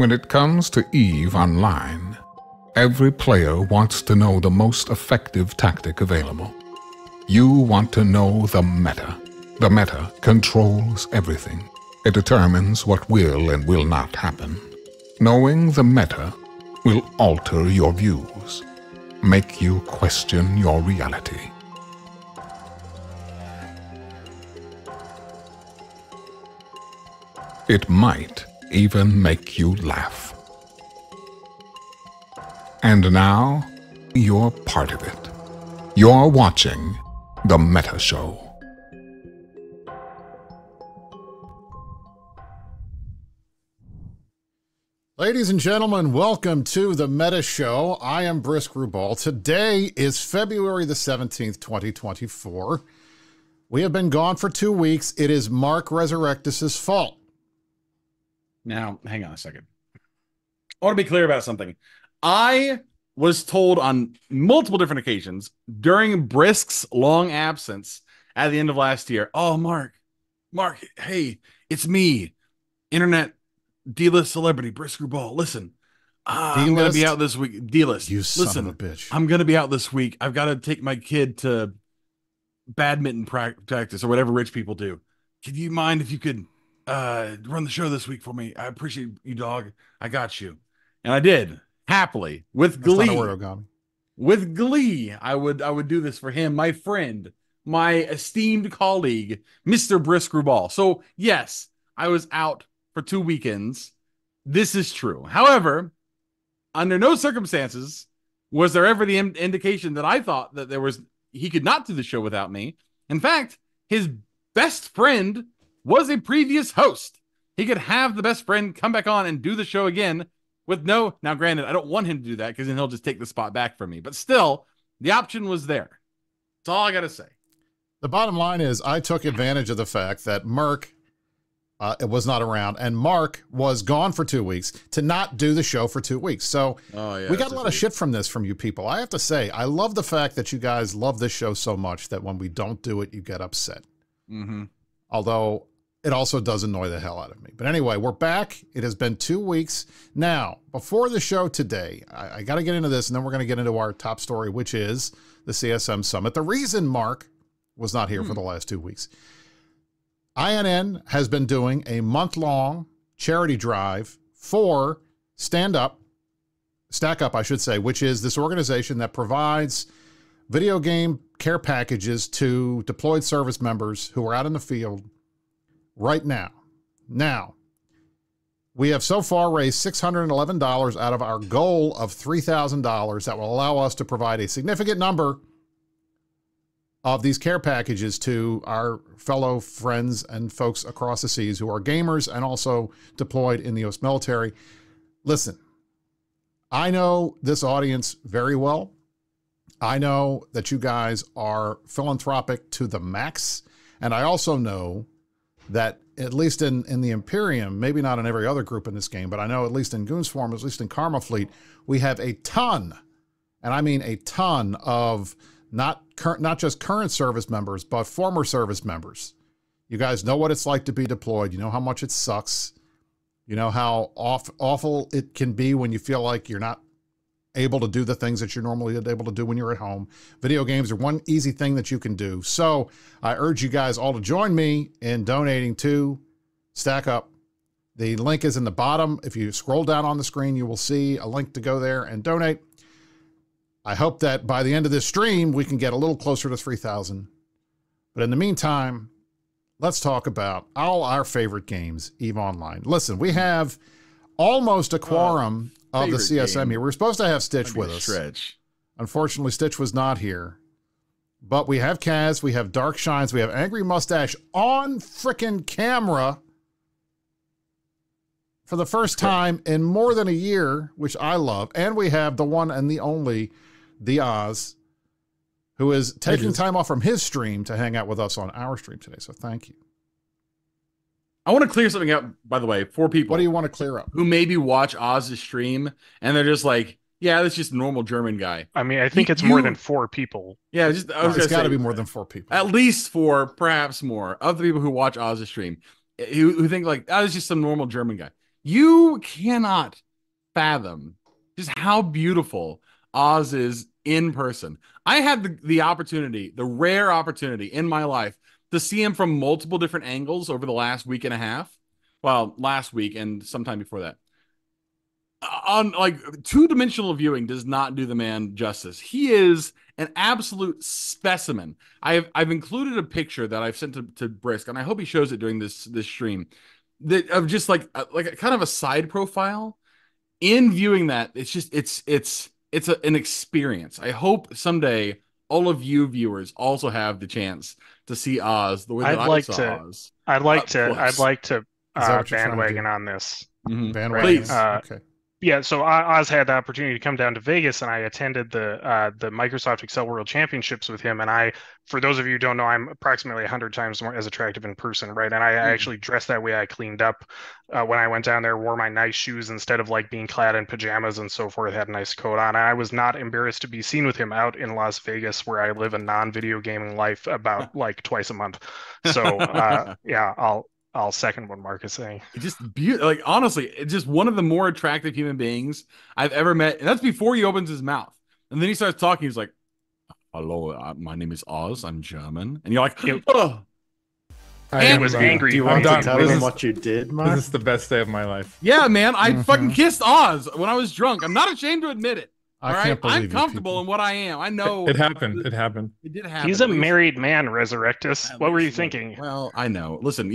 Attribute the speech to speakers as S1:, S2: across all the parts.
S1: When it comes to EVE Online, every player wants to know the most effective tactic available. You want to know the meta. The meta controls everything. It determines what will and will not happen. Knowing the meta will alter your views, make you question your reality. It might even make you laugh. And now, you're part of it. You're watching The Meta Show.
S2: Ladies and gentlemen, welcome to The Meta Show. I am Brisc Rubal. Today is February the 17th, 2024. We have been gone for 2 weeks. It is Mark Resurrectus' fault.
S3: Now, hang on a second. I want to be clear about something. I was told on multiple different occasions during Brisc's long absence at the end of last year, oh, Mark, hey, it's me, internet D-list celebrity, Brisc Rubal. Listen, I'm going to be out this week. D-list.
S2: You son of a bitch.
S3: I'm going to be out this week. I've got to take my kid to badminton practice or whatever rich people do. Could you mind if you could run the show this week for me? I appreciate you, dog. I got you. And I did, happily, with glee.
S2: That's not a word, Ogami.
S3: With glee, I would do this for him, my friend, my esteemed colleague, Mr. Brisc Rubal. So yes, I was out for 2 weekends. This is true. However, under no circumstances was there ever the indication that I thought that he could not do the show without me. In fact, his best friend was a previous host. He could have the best friend come back on and do the show again with now granted, I don't want him to do that because then he'll just take the spot back from me. But still, the option was there. That's all I got to say.
S2: The bottom line is I took advantage of the fact that Merc was not around and Mark was gone for 2 weeks to not do the show for 2 weeks. So we got a lot of shit from you people. I have to say, I love the fact that you guys love this show so much that when we don't do it, you get upset.
S3: Mm-hmm.
S2: Although it also does annoy the hell out of me. But anyway, we're back. It has been 2 weeks. Now, before the show today, I got to get into this, and then we're going to get into our top story, which is the CSM Summit. The reason Mark was not here for the last 2 weeks. INN has been doing a month-long charity drive for Stack Up, I should say, which is this organization that provides video game care packages to deployed service members who are out in the field right now. Now, we have so far raised $611 out of our goal of $3,000 that will allow us to provide a significant number of these care packages to our fellow friends and folks across the seas who are gamers and also deployed in the U.S. military. Listen, I know this audience very well. I know that you guys are philanthropic to the max. And I also know that at least in the Imperium, maybe not in every other group in this game, but I know at least in Goons Forum, at least in Karma Fleet, we have a ton, and I mean a ton of not just current service members, but former service members. You guys know what it's like to be deployed. You know how much it sucks. You know how awful it can be when you feel like you're not able to do the things that you're normally able to do when you're at home. Video games are one easy thing that you can do. So I urge you guys all to join me in donating to Stack Up. The link is in the bottom. If you scroll down on the screen, you will see a link to go there and donate. I hope that by the end of this stream, we can get a little closer to 3,000. But in the meantime, let's talk about all our favorite games, EVE Online. Listen, we have almost a quorum of the CSM here. We were supposed to have Stitch with us. Unfortunately, Stitch was not here. But we have Kaz, we have Dark Shines, we have Angry Mustache on frickin' camera for the first time in more than a year, which I love. And we have the one and the only, the Oz, who is taking time off from his stream to hang out with us on our stream today. So thank you.
S3: I want to clear something up, by the way, for people.
S2: What do you want to clear up?
S3: Who maybe watch Oz's stream and they're just like, yeah, that's just a normal German guy.
S4: I mean, I think it's more than 4 people.
S3: Yeah,
S2: it's got to be more than 4 people.
S3: At least 4, perhaps more, of the people who watch Oz's stream, who think like, oh, it's just some normal German guy. You cannot fathom just how beautiful Oz is in person. I had the opportunity, the rare opportunity in my life to see him from multiple different angles over the last week and a half. Well, last week and sometime before that. On like two-dimensional viewing does not do the man justice. He is an absolute specimen. I've included a picture that I've sent to Brisc, and I hope he shows it during this stream. That of just like a kind of a side profile. In viewing that, it's just an experience. I hope someday all of you viewers also have the chance to see Oz the way that I saw Oz.
S4: I'd like to
S2: bandwagon
S4: on this.
S3: Mm-hmm.
S2: Bandwagon.
S3: Please.
S2: Okay.
S4: Yeah, so Oz had the opportunity to come down to Vegas, and I attended the Microsoft Excel World Championships with him. And for those of you who don't know, I'm approximately 100 times more as attractive in person, right? And I actually dressed that way. I cleaned up when I went down there, wore my nice shoes instead of like being clad in pajamas and so forth. Had a nice coat on. And I was not embarrassed to be seen with him out in Las Vegas, where I live a non-video gaming life about like twice a month. So yeah, I'll second what Mark is saying.
S3: It's just like honestly, it's just one of the more attractive human beings I've ever met, and that's before he opens his mouth. And then he starts talking. He's like, "Hello, my name is Oz. I'm German," and you're like, "Oh."
S4: He was angry.
S5: Do you want to tell him what you did, Mark?
S6: This is the best day of my life.
S3: Yeah, man, I fucking kissed Oz when I was drunk. I'm not ashamed to admit it. All right, I'm comfortable in what I am. I know
S6: it happened. It happened.
S3: It did happen.
S4: He's a married man, Resurrectus. What were you thinking?
S3: Well, I know. Listen.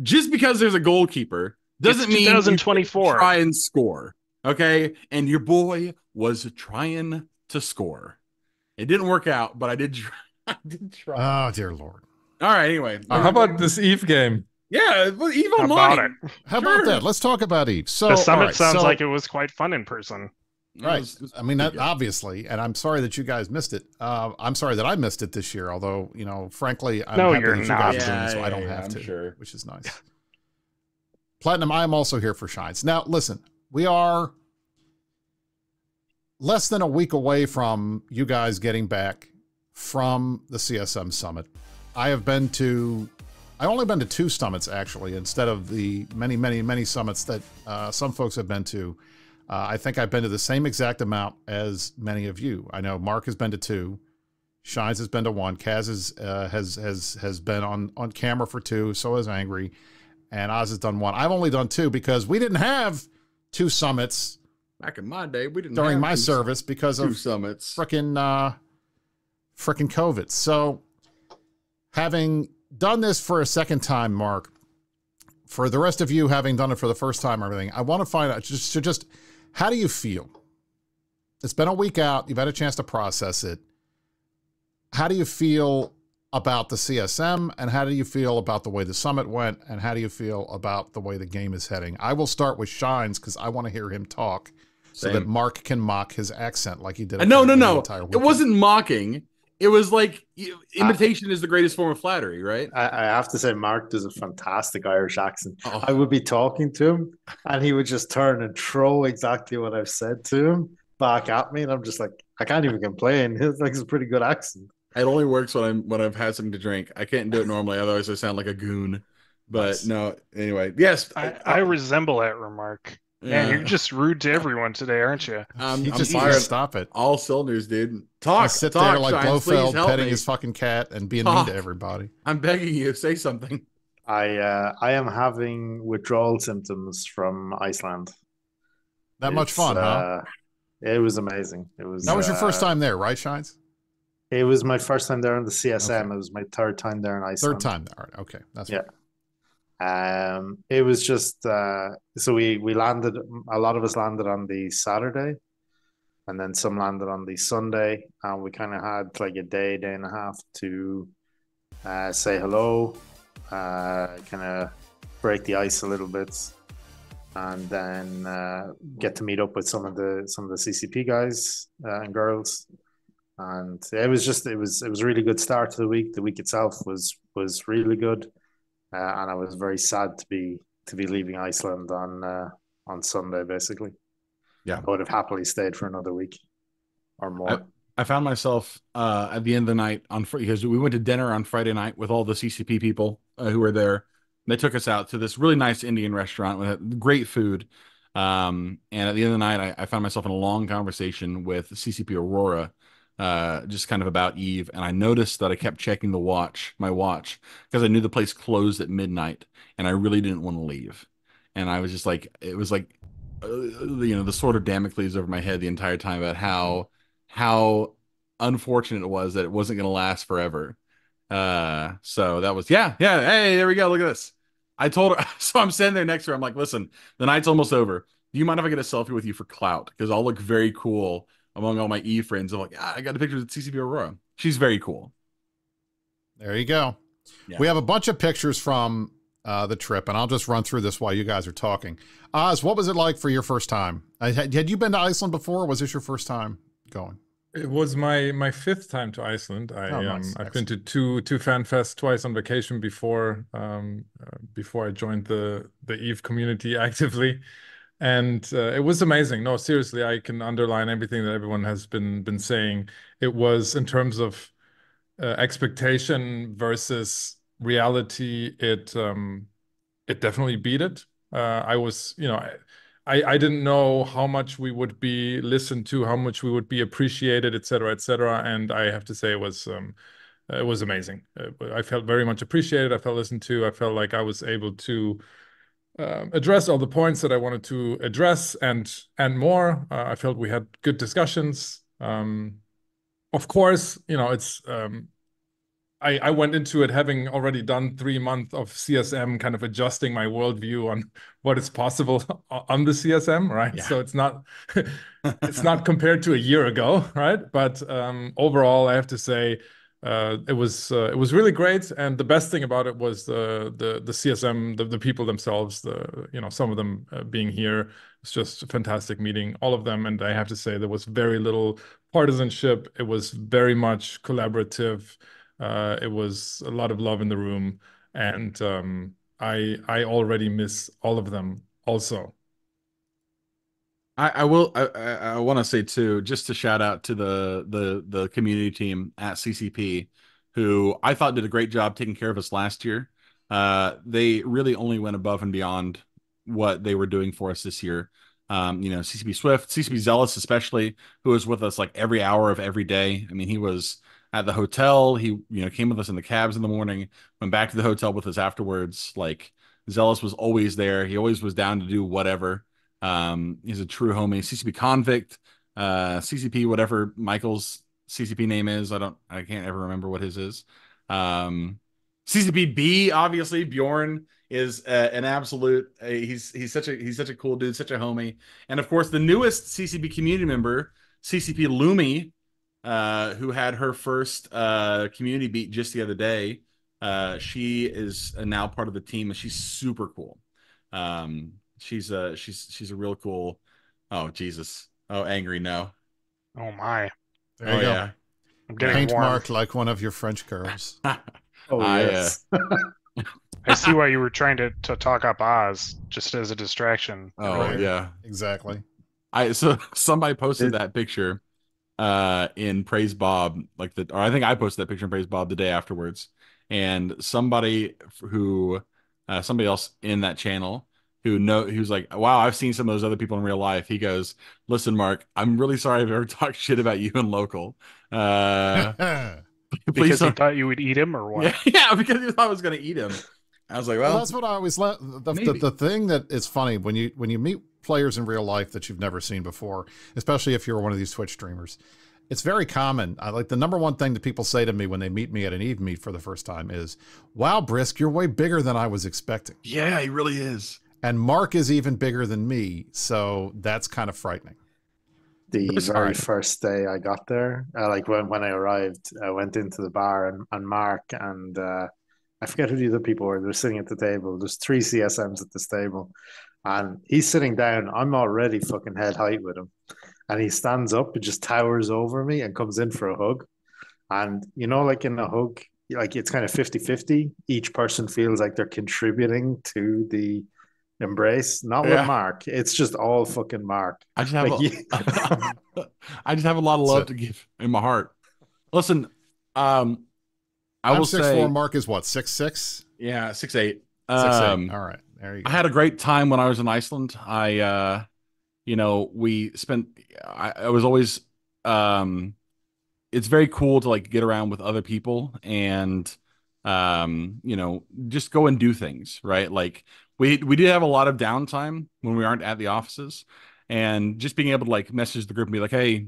S3: Just because there's a goalkeeper doesn't mean
S4: 2024.
S3: Try and score. Okay, and your boy was trying to score. It didn't work out, but I did try. I did try.
S2: Oh dear Lord.
S3: All right. Anyway,
S6: how about this Eve game?
S3: Yeah, Eve Online.
S2: How about that? Let's talk about Eve. So
S4: the summit sounds like it was quite fun in person.
S2: Right. I mean, that obviously, and I'm sorry that you guys missed it. I'm sorry that I missed it this year. Although, frankly, I'm happy that you guys are doing it, so I don't have to,
S3: sure.
S2: which is nice. Platinum, I am also here for Shines. Now, listen, we are less than a week away from you guys getting back from the CSM Summit. I've only been to 2 summits, actually, instead of the many summits that some folks have been to. I think I've been to the same exact amount as many of you. I know Mark has been to 2. Shines has been to 1. Kaz has been on camera for 2. So has Angry. And Oz has done 1. I've only done 2 because we didn't have 2 summits.
S3: Back in my day, we didn't
S2: during
S3: have
S2: my service because of
S3: 2 summits.
S2: Frickin' COVID. So having done this for a second time, Mark, for the rest of you having done it for the first time, everything, I want to find out just how do you feel? It's been a week out. You've had a chance to process it. How do you feel about the CSM, and how do you feel about the way the summit went, and how do you feel about the way the game is heading? I will start with Shines because I want to hear him talk so that Mark can mock his accent like he did.
S3: No. It wasn't mocking. It was like imitation is the greatest form of flattery, right?
S5: I have to say, Mark does a fantastic Irish accent. Oh. I would be talking to him, and he would just turn and throw exactly what I've said to him back at me, and I'm just like, I can't even complain. It's like it's a pretty good accent.
S3: It only works when I've had something to drink. I can't do it normally, otherwise I sound like a goon. But no, anyway, yes,
S4: I resemble that remark. Yeah, you're just rude to everyone today, aren't you?
S2: I'm fired. Stop it.
S3: All cylinders, dude. Talk.
S2: Sit there like Blofeld petting his fucking cat and being mean to everybody.
S3: I'm begging you, say something.
S5: I am having withdrawal symptoms from Iceland.
S2: Much fun, huh?
S5: It was amazing. That
S2: was your first time there, right, Shines?
S5: It was my first time there on the CSM. Okay. It was my 3rd time there in Iceland.
S2: 3rd time there. All right. Okay. That's
S5: yeah. It was just so we landed. A lot of us landed on the Saturday, and then some landed on the Sunday, and we kind of had like a day and a half to say hello, kind of break the ice a little bit, and then get to meet up with some of the CCP guys and girls. And it was a really good start to the week. The week itself was really good. And I was very sad to be leaving Iceland on Sunday, basically.
S3: Yeah,
S5: I would have happily stayed for another week or more.
S3: I found myself at the end of the night because we went to dinner on Friday night with all the CCP people who were there. They took us out to this really nice Indian restaurant with great food. And at the end of the night, I found myself in a long conversation with CCP Aurora, just kind of about Eve. And I noticed that I kept checking my watch, because I knew the place closed at midnight, and I really didn't want to leave. And I was just like, it was like, the sword of Damocles over my head the entire time about how unfortunate it was that it wasn't going to last forever. So that was, yeah. Hey, there we go. Look at this. I told her, so I'm standing there next to her. I'm like, listen, the night's almost over. Do you mind if I get a selfie with you for clout? Because I'll look very cool among all my E friends. I'm like, I got a picture with CCP Aurora. She's very cool.
S2: There you go.
S3: Yeah.
S2: We have a bunch of pictures from the trip, and I'll just run through this while you guys are talking. Oz, what was it like for your first time? Had you been to Iceland before, or was this your first time going?
S6: It was my fifth time to Iceland.
S2: Nice.
S6: I've been to two fan fests twice on vacation before I joined the Eve community actively, and it was amazing. No, seriously, I can underline everything that everyone has been saying. It was, in terms of expectation versus reality, it definitely beat it. I was, I didn't know how much we would be listened to, how much we would be appreciated, et cetera, et cetera. And I have to say it was amazing. I felt very much appreciated. I felt listened to. I felt like I was able to address all the points that I wanted to address and more. I felt we had good discussions. Of course, it's I went into it having already done 3 months of CSM, kind of adjusting my worldview on what is possible on the CSM, right?
S3: Yeah.
S6: So it's not it's not compared to a year ago, right? But overall, I have to say it was really great, and the best thing about it was the CSM, the people themselves, some of them being here. It's just a fantastic meeting, all of them, and I have to say there was very little partisanship. It was very much collaborative. It was a lot of love in the room, and I already miss all of them also.
S3: I want to say too, just to shout out to the community team at CCP, who I thought did a great job taking care of us last year. They really only went above and beyond what they were doing for us this year. CCP Swift, CCP Zealous especially, who was with us like every hour of every day. I mean, he was at the hotel. He, came with us in the cabs in the morning, went back to the hotel with us afterwards. Like, Zealous was always there. He always was down to do whatever. He's a true homie. CCP Convict, CCP, whatever Michael's CCP name is. I can't ever remember what his is. CCP B, obviously, Bjorn is an absolute, he's such a cool dude, such a homie. And of course, the newest CCP community member, CCP Lumi, who had her first community beat just the other day. She is now part of the team, and she's super cool. She's a real cool. Oh Jesus! Oh, angry no.
S4: Oh my!
S2: There you go.
S3: Yeah.
S4: I'm getting
S2: Paint
S4: warm.
S2: marked like one of your French girls.
S5: Yes.
S4: I see why you were trying to talk up Oz just as a distraction.
S3: Oh
S2: Right.
S3: yeah.
S2: Exactly.
S3: So somebody posted that picture in Praise Bob, or I think I posted that picture in Praise Bob the day afterwards, and somebody else in that channel who's like, wow, I've seen some of those other people in real life. He goes, listen, Mark, I'm really sorry I've ever talked shit about you in local.
S4: Because he thought you would eat him, or what?
S3: Yeah, because he thought I was going to eat him. I was like, well,
S2: that's what I always the thing that is funny when you meet players in real life that you've never seen before, especially if you're one of these Twitch streamers. It's very common. I like the number one thing that people say to me when they meet me at an Eve meet for the first time is, wow, Brisc, you're way bigger than I was expecting.
S3: Yeah, he really is.
S2: And Mark is even bigger than me, so that's kind of frightening.
S5: The very first day I got there, like when I arrived, I went into the bar, and Mark and I forget who the other people were. They're sitting at the table. There's 3 CSMs at this table, and he's sitting down. I'm already fucking head height with him, and he stands up and just towers over me and comes in for a hug. And like in a hug, like it's kind of 50-50. Each person feels like they're contributing to the embrace. Not with Mark. It's just all fucking Mark.
S3: I just have I just have a lot of love to give in my heart. Listen, I will
S2: 6'4",
S3: say
S2: Mark is what, 6'6"?
S3: Yeah, 6'8".
S2: All right, there you go.
S3: I had a great time when I was in Iceland. We spent. I was always. It's very cool to like get around with other people and, just go and do things, right? Like we did have a lot of downtime when we aren't at the offices, and just being able to like message the group and be like, hey,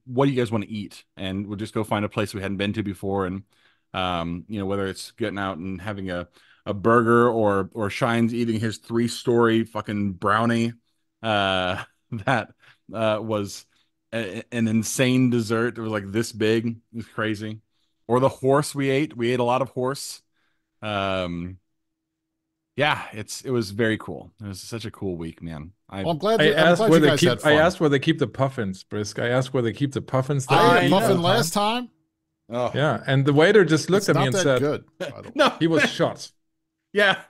S3: what do you guys want to eat? And we'll just go find a place we hadn't been to before, and whether it's getting out and having a burger or Shine's eating his 3-story fucking brownie that was an insane dessert. It was like this big. It was crazy. Or the horse we ate. We ate a lot of horse. It was very cool. It was such a cool week, man.
S2: I'm glad you guys had fun.
S6: I asked where they keep the puffins, Brisc. I asked where they keep the puffins.
S2: I ate a puffin last time.
S6: Oh yeah, and the waiter just looked at me and said,
S2: "Good."
S3: No,
S6: he was shot.
S3: Yeah.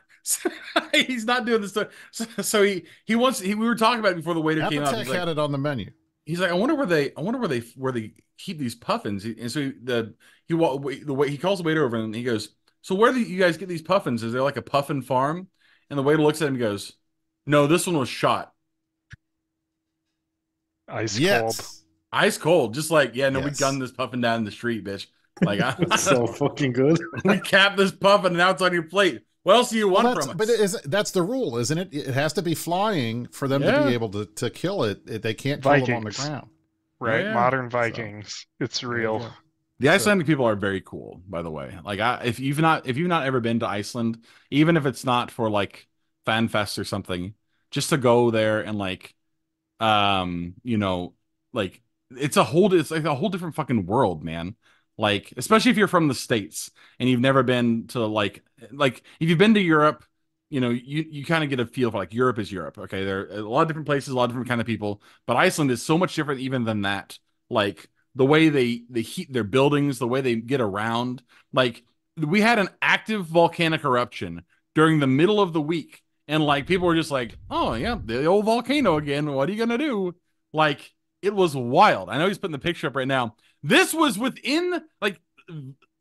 S3: He's not doing this. So he wants. We were talking about it before the waiter came out.
S2: Appetech had it on the menu.
S3: He's like, I wonder where they keep these puffins. And so he calls the waiter over and he goes, so where do you guys get these puffins? Is there like a puffin farm? And the waiter looks at him and goes, no, this one was shot. Ice cold. Just like, we gunned this puffin down in the street, bitch. Like,
S5: that's so fucking good.
S3: We capped this puffin and now it's on your plate. What else do you want from us?
S2: But that's the rule, isn't it? It has to be flying for them to be able to kill it. They can't kill them on the ground.
S4: Right, modern Vikings. It's real.
S3: The Icelandic people are very cool, by the way. Like, if you've not ever been to Iceland, even if it's not for like fan fest or something, just to go there and like, like it's like a whole different fucking world, man. Like, especially if you're from the States and you've never been to like if you've been to Europe, you kind of get a feel for like Europe is Europe. Okay. There are a lot of different places, a lot of different kind of people, but Iceland is so much different even than that. Like the way they heat their buildings, the way they get around. Like we had an active volcanic eruption during the middle of the week. And like people were just like, oh yeah, the old volcano again. What are you going to do? Like it was wild. I know he's putting the picture up right now. This was within like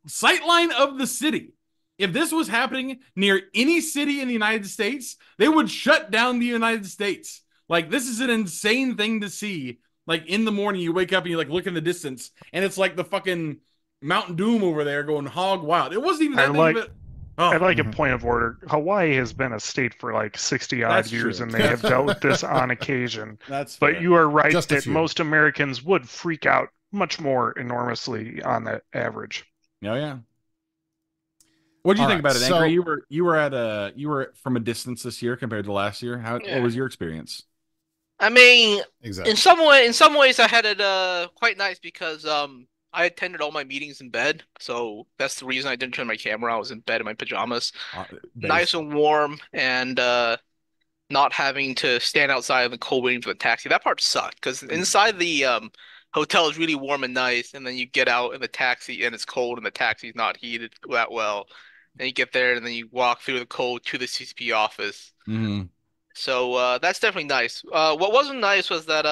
S3: sightline of the city. If this was happening near any city in the United States, they would shut down the United States. Like this is an insane thing to see. Like in the morning, you wake up and you like look in the distance, and it's like the fucking Mount Doom over there going hog wild. It wasn't even that big of it.
S4: I'd like a point of order. Hawaii has been a state for like 60-odd years, and they have dealt with this on occasion.
S3: That's fair.
S4: But you are right that most Americans would freak out much more enormously on the average.
S3: Oh yeah. What do you think about it, Angry? You were from a distance this year compared to last year. What was your experience?
S7: I mean,
S2: exactly.
S7: In some ways, I had it quite nice because I attended all my meetings in bed, so that's the reason I didn't turn my camera on. I was in bed in my pajamas, nice and warm, and not having to stand outside in the cold waiting for the taxi. That part sucked because inside the hotel is really warm and nice, and then you get out in the taxi and it's cold and the taxi's not heated that well. Then you get there and then you walk through the cold to the CCP office.
S3: Mm-hmm.
S7: So that's definitely nice. What wasn't nice was that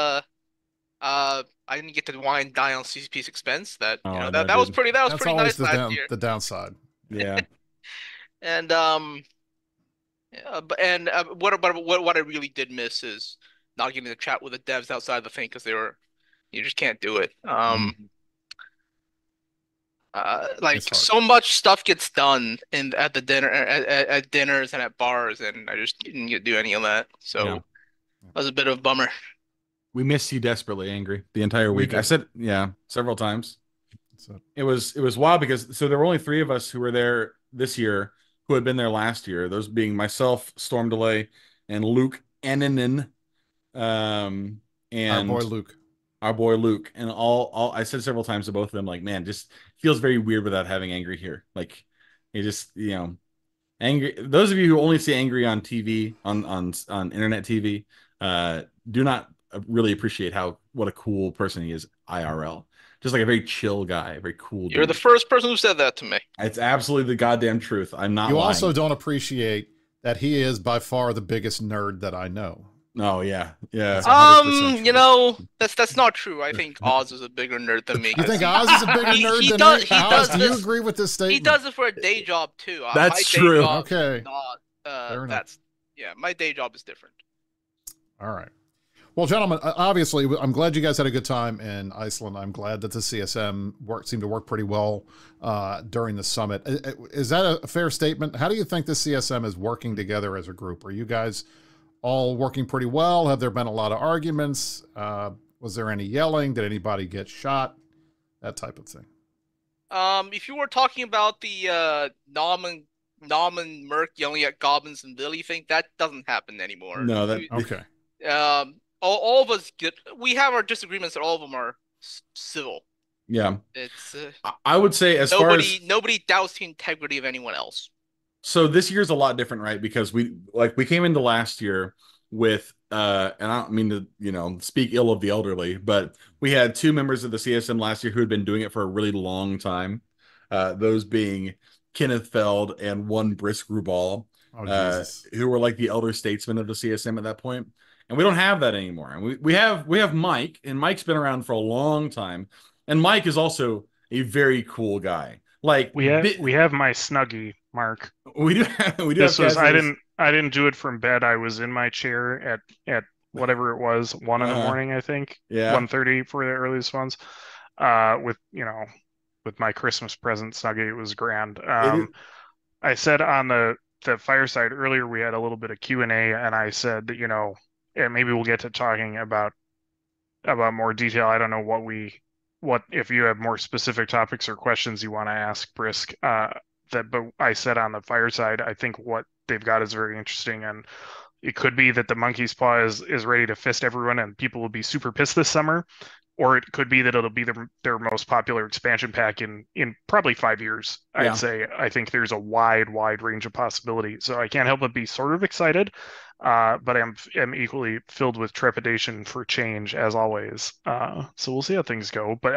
S7: I didn't get to wine and dine on CCP's expense. That was pretty nice last year.
S2: The downside.
S3: Yeah.
S7: And what I really did miss is not getting to chat with the devs outside the thing because you just can't do it. So much stuff gets done at the dinner at dinners and at bars, and I just didn't get to do any of that. So that was a bit of a bummer.
S3: We missed you desperately, Angry, the entire week. I said several times. It was wild because there were only 3 of us who were there this year who had been there last year. Those being myself, Storm Delay, and Luke Eninen. And our boy Luke. And all I said several times to both of them, like, man, just feels very weird without having Angry here. Like, you just, Angry. Those of you who only see Angry on TV, on internet TV, do not really appreciate what a cool person he is IRL. Just like a very chill guy, a very cool dude.
S7: You're the first person who said that to me.
S3: It's absolutely the goddamn truth. I'm not lying.
S2: You also don't appreciate that he is by far the biggest nerd that I know.
S3: Oh yeah. That's
S7: not true. I think Oz is a bigger nerd than me.
S2: You think Oz is a bigger nerd than me? Oz, do you agree with this statement?
S7: He does it for a day job too.
S3: That's true.
S2: Okay.
S7: That's my day job is different.
S2: All right. Well, gentlemen, obviously, I'm glad you guys had a good time in Iceland. I'm glad that the CSM seemed to work pretty well during the summit. Is that a fair statement? How do you think the CSM is working together as a group? Are you guys all working pretty well? Have there been a lot of arguments? Was there any yelling? Did anybody get shot? That type of thing.
S7: If you were talking about the Nom and Merc yelling at goblins and Lily thing, that doesn't happen anymore.
S3: No, that
S2: okay.
S7: All of us we have our disagreements, and all of them are civil.
S3: Yeah,
S7: it's.
S3: I would say
S7: nobody doubts the integrity of anyone else.
S3: So this year's a lot different, right? Because we came into last year with and I don't mean to speak ill of the elderly, but we had 2 members of the CSM last year who had been doing it for a really long time. Those being Kenneth Feld and one Brisc Rubal, who were like the elder statesmen of the CSM at that point. And we don't have that anymore. And we have Mike, and Mike's been around for a long time. And Mike is also a very cool guy. Like
S4: we have my Snuggie, Mark.
S3: We do.
S4: This was I didn't do it from bed. I was in my chair at whatever it was, 1 in the morning, I think.
S3: Yeah.
S4: 1:30 for the earliest ones. With my Christmas present Snuggie, it was grand. I said on the fireside earlier, we had a little bit of Q&A, and I said that and maybe we'll get to talking about more detail. I don't know what if you have more specific topics or questions you want to ask Brisc. But I said on the fireside, I think what they've got is very interesting, and it could be that the Monkey's Paw is ready to fist everyone, and people will be super pissed this summer, or it could be that it'll be their most popular expansion pack in probably 5 years. I'd say. I think there's a wide range of possibility, so I can't help but be sort of excited. But I'm equally filled with trepidation for change, as always. So we'll see how things go. But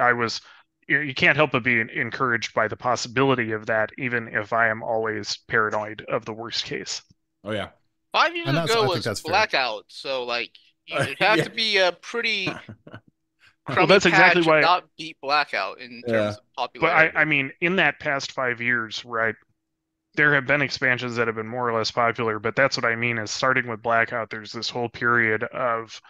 S4: you can't help but be encouraged by the possibility of that, even if I am always paranoid of the worst case.
S3: Oh yeah.
S7: 5 years ago was Blackout, so you'd have to be a pretty.
S4: Well, that's exactly why
S7: not beat Blackout in terms of popularity.
S4: But I mean, in that past 5 years, right? There have been expansions that have been more or less popular, but that's what I mean is starting with Blackout, there's this whole period of,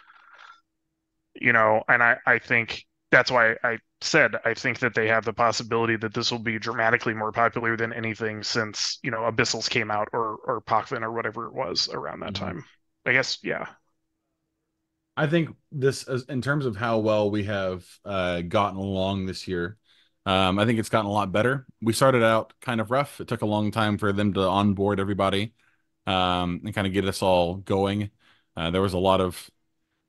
S4: and I think that's why I said I think that they have the possibility that this will be dramatically more popular than anything since, Abyssals came out or Pochvin or whatever it was around that time. I guess, yeah.
S3: I think this, in terms of how well we have gotten along this year, I think it's gotten a lot better. We started out kind of rough. It took a long time for them to onboard everybody and kind of get us all going. There was a lot of,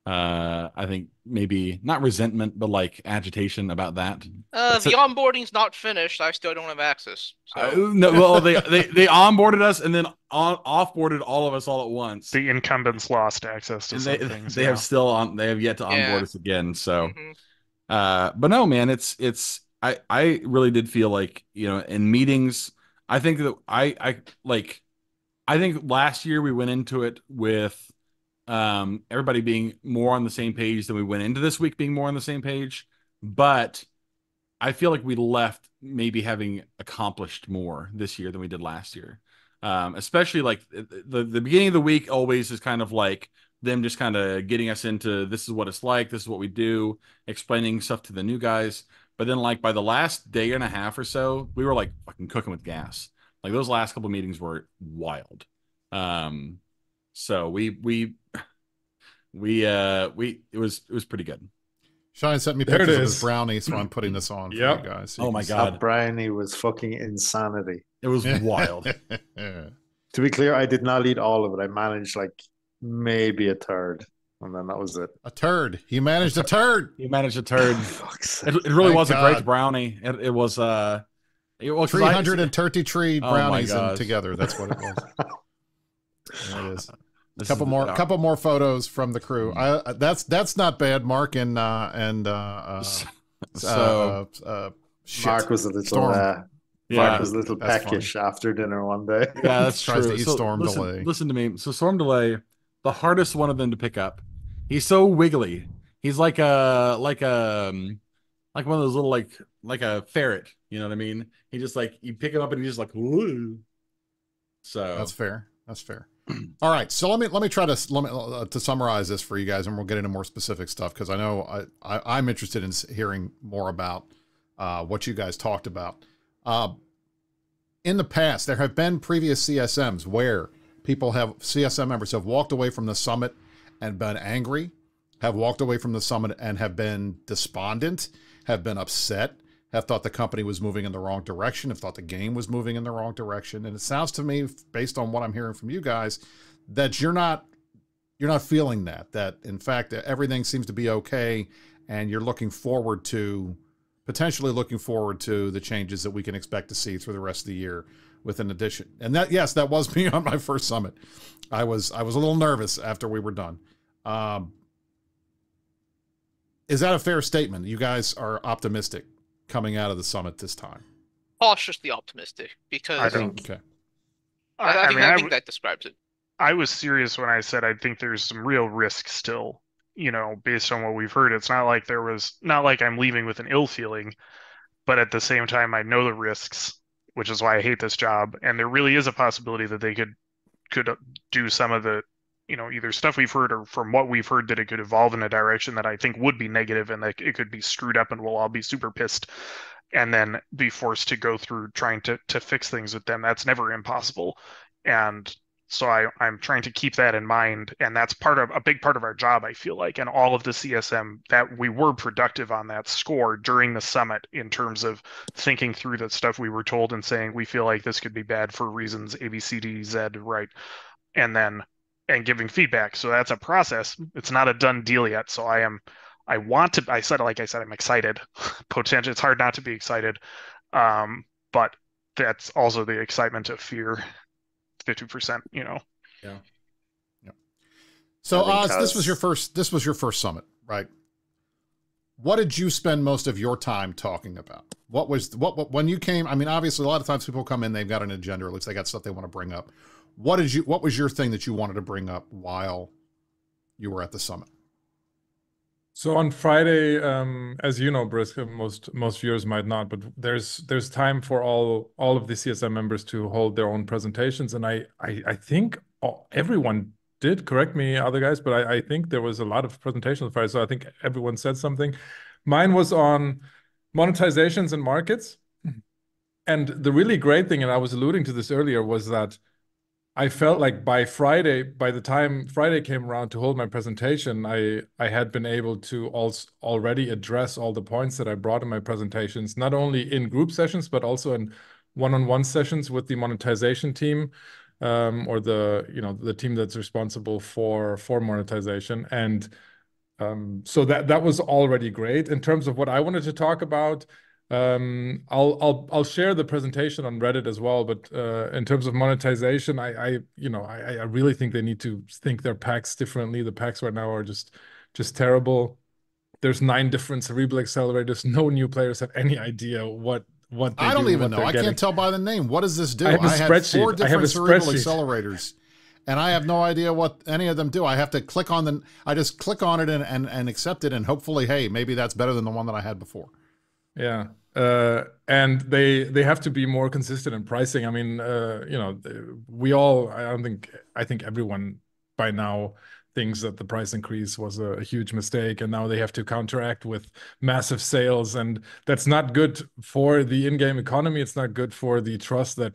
S3: I think, maybe not resentment, but agitation about that.
S7: The onboarding's not finished. I still don't have access. So.
S3: No, well, they onboarded us and then offboarded all of us all at once.
S4: The incumbents lost access to some things.
S3: They have yet to onboard us again. So, but no, man, it's. I really did feel like, in meetings, I think that I think last year we went into it with everybody being more on the same page than we went into this week being more on the same page. But I feel like we left maybe having accomplished more this year than we did last year. Especially the beginning of the week always is kind of like them just kind of getting us into this is what it's like, this is what we do, explaining stuff to the new guys. But then by the last day and a half or so, we were fucking cooking with gas. Those last couple of meetings were wild. So it was pretty good.
S2: Shine sent me pictures of his brownie, so I'm putting this on for you guys. So
S3: oh my god,
S5: that brownie was fucking insanity.
S3: It was wild.
S5: To be clear, I did not eat all of it. I managed maybe a third. And then that was it.
S2: A turd. He managed a turd.
S3: He managed a turd. It really was a great brownie. It was
S2: 333 brownies together. That's what it was. There it is. A couple more photos from the crew. That's not bad. Mark and
S5: shit. Mark was a little Mark was a little peckish after dinner one day.
S3: Yeah, that's true.
S2: Tries to eat Storm Delay.
S3: Listen to me. So Storm Delay, the hardest one of them to pick up. He's so wiggly. He's like one of those little like a ferret. You know what I mean? He just you pick him up and he's just Woo. So
S2: that's fair. That's fair. All right, so let me try to summarize this for you guys, and we'll get into more specific stuff because I know I'm interested in hearing more about what you guys talked about. In the past, there have been previous CSMs where CSM members have walked away from the summit and been angry, have walked away from the summit and have been despondent, have been upset, have thought the company was moving in the wrong direction, have thought the game was moving in the wrong direction. And it sounds to me, based on what I'm hearing from you guys, that you're not feeling that in fact, everything seems to be okay. And you're potentially looking forward to the changes that we can expect to see through the rest of the year with an addition. And that was me on my first summit. I was a little nervous after we were done. Is that a fair statement? You guys are optimistic coming out of the summit this time?
S7: Cautiously optimistic, because
S4: I think.
S2: Okay.
S7: I think that describes it.
S4: I was serious when I said I think there's some real risk still, based on what we've heard. It's not like I'm leaving with an ill feeling, but at the same time, I know the risks, which is why I hate this job. And there really is a possibility that they could do some of the, either stuff we've heard or from what we've heard that it could evolve in a direction that I think would be negative and that it could be screwed up and we'll all be super pissed and then be forced to go through trying to fix things with them. That's never impossible. And so I'm trying to keep that in mind. And that's a big part of our job, I feel like. And all of the CSM, that we were productive on that score during the summit in terms of thinking through the stuff we were told and saying, we feel like this could be bad for reasons A, B, C, D, Z, right? And giving feedback. So that's a process. It's not a done deal yet. So I'm excited. Potentially, it's hard not to be excited. But that's also the excitement of fear. 50%,
S2: Yeah. So Oz, this was your first summit, right? What did you spend most of your time talking about? When you came? I mean, obviously, a lot of times people come in, they've got an agenda, or at least they got stuff they want to bring up. What was your thing that you wanted to bring up while you were at the summit?
S6: So on Friday, as you know, Brisc, most viewers might not, but there's time for all of the CSM members to hold their own presentations, and I think everyone did. Correct me, other guys, but I think there was a lot of presentations on Friday, so I think everyone said something. Mine was on monetizations and markets, and the really great thing, and I was alluding to this earlier, was that I felt like by the time Friday came around to hold my presentation, I had been able to already address all the points that I brought in my presentations, not only in group sessions, but also in one-on-one sessions with the monetization team, or the team that's responsible for monetization. And so that was already great. In terms of what I wanted to talk about, I'll share the presentation on Reddit as well. But in terms of monetization, I really think they need to think their packs differently. The packs right now are just terrible. There's 9 different cerebral accelerators. No new players have any idea what they do.
S2: I don't even know. I can't tell by the name. What does this do?
S6: I had
S2: 4 different cerebral accelerators, and I have no idea what any of them do. I have to click on I just click on it and accept it, and hopefully, hey, maybe that's better than the one that I had before.
S6: Yeah. And they have to be more consistent in pricing. I mean, I think everyone by now thinks that the price increase was a huge mistake, and now they have to counteract with massive sales, and that's not good for the in-game economy. It's not good for the trust that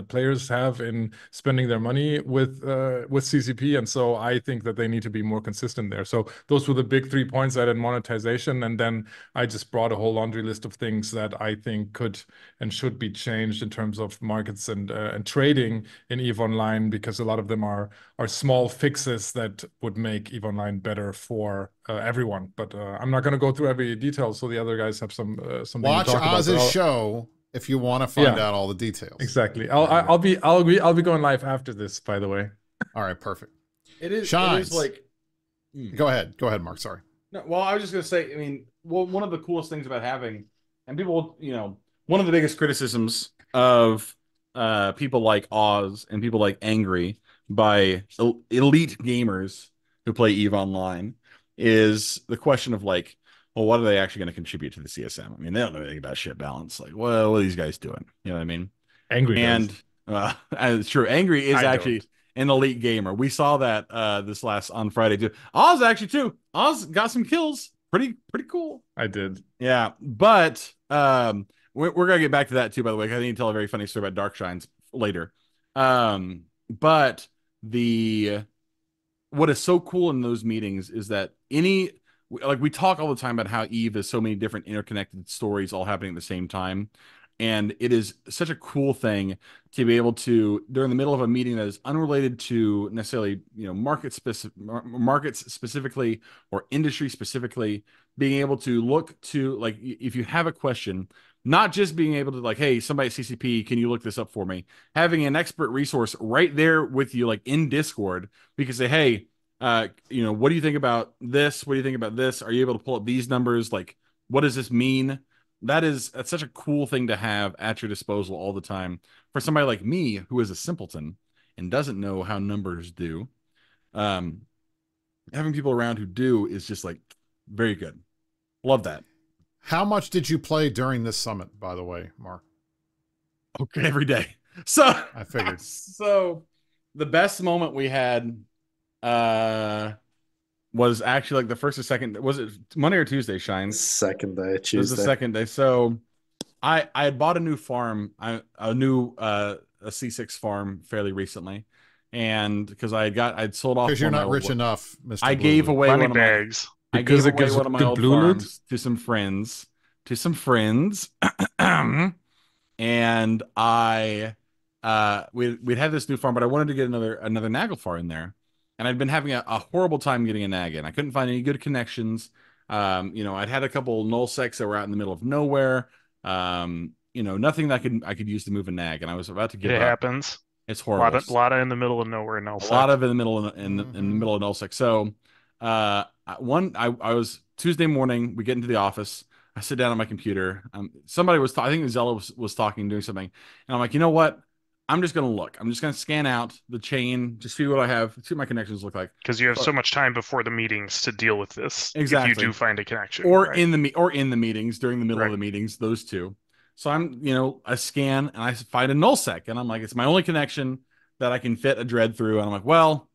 S6: players have in spending their money with CCP, and so I think that they need to be more consistent there. So those were the big 3 points I had in monetization, and then I just brought a whole laundry list of things that I think could and should be changed in terms of markets and trading in EVE Online, because a lot of them are small fixes that would make EVE Online better for everyone. But I'm not going to go through every detail, so the other guys have something to talk about.
S2: Watch Oz's show if you want to find out all the details.
S6: Exactly. I'll be going live after this, by the way.
S2: All right, perfect.
S3: It is like.
S2: Go ahead, Mark. Sorry.
S3: No, well, I was just going to say, I mean, one of the coolest things about having, and people, one of the biggest criticisms of people like Oz and people like Angry by elite gamers who play EVE Online is the question of like, well, what are they actually going to contribute to the CSM? I mean, they don't know anything about ship balance. Like, well, what are these guys doing? You know what I mean?
S6: Angry
S3: and it's true. Angry is an elite gamer. We saw that this last on Friday too. Oz actually too. Oz got some kills. Pretty cool.
S6: I did.
S3: Yeah, but we're gonna get back to that too. By the way, I need to tell a very funny story about Dark Shines later. But what is so cool in those meetings is that we talk all the time about how Eve is so many different interconnected stories all happening at the same time. And it is such a cool thing to be able to, during the middle of a meeting that is unrelated to necessarily, markets specifically or industry specifically, being able to look to, like, if you have a question, not just being able to, like, hey, somebody at CCP, can you look this up for me? Having an expert resource right there with you, like in Discord, we can say, hey, what do you think about this? What do you think about this? Are you able to pull up these numbers? Like, what does this mean? That's such a cool thing to have at your disposal all the time. For somebody like me, who is a simpleton and doesn't know how numbers do, having people around who do is just like very good. Love that.
S2: How much did you play during this summit, by the way, Mark?
S3: Okay, every day. So
S2: I figured.
S3: So the best moment we had was actually like the first or second. Was it Monday or Tuesday, Shines?
S5: Second day, Tuesday.
S3: It was the second day. So I had bought a new farm, a C6 farm fairly recently, and because I'd sold off.
S2: Because you're not rich enough, Mr.
S3: I gave away
S4: money
S3: one of
S4: bags.
S3: I gave away one of my old farms to some friends, and we'd had this new farm, but I wanted to get another Naglfar in there. And I'd been having a horrible time getting a nag in. I couldn't find any good connections. I'd had a couple null secs that were out in the middle of nowhere. Nothing that I could use to move a nag. And I was about to give up.
S4: It happens.
S3: It's horrible.
S4: A lot of in the middle of nowhere null sec.
S3: A lot of in the middle in the middle of null sec. So I was Tuesday morning. We get into the office. I sit down on my computer. Somebody was I think Zella was talking, doing something, and I'm like, you know what? I'm just going to look. I'm just going to scan out the chain, just see what I have, see what my connections look like.
S4: Because you have so much time before the meetings to deal with this.
S3: Exactly.
S4: If you do find a connection.
S3: Or in the meetings, during the middle of the meetings, those two. So I scan and I find a null sec. And I'm like, it's my only connection that I can fit a dread through. And I'm like, well,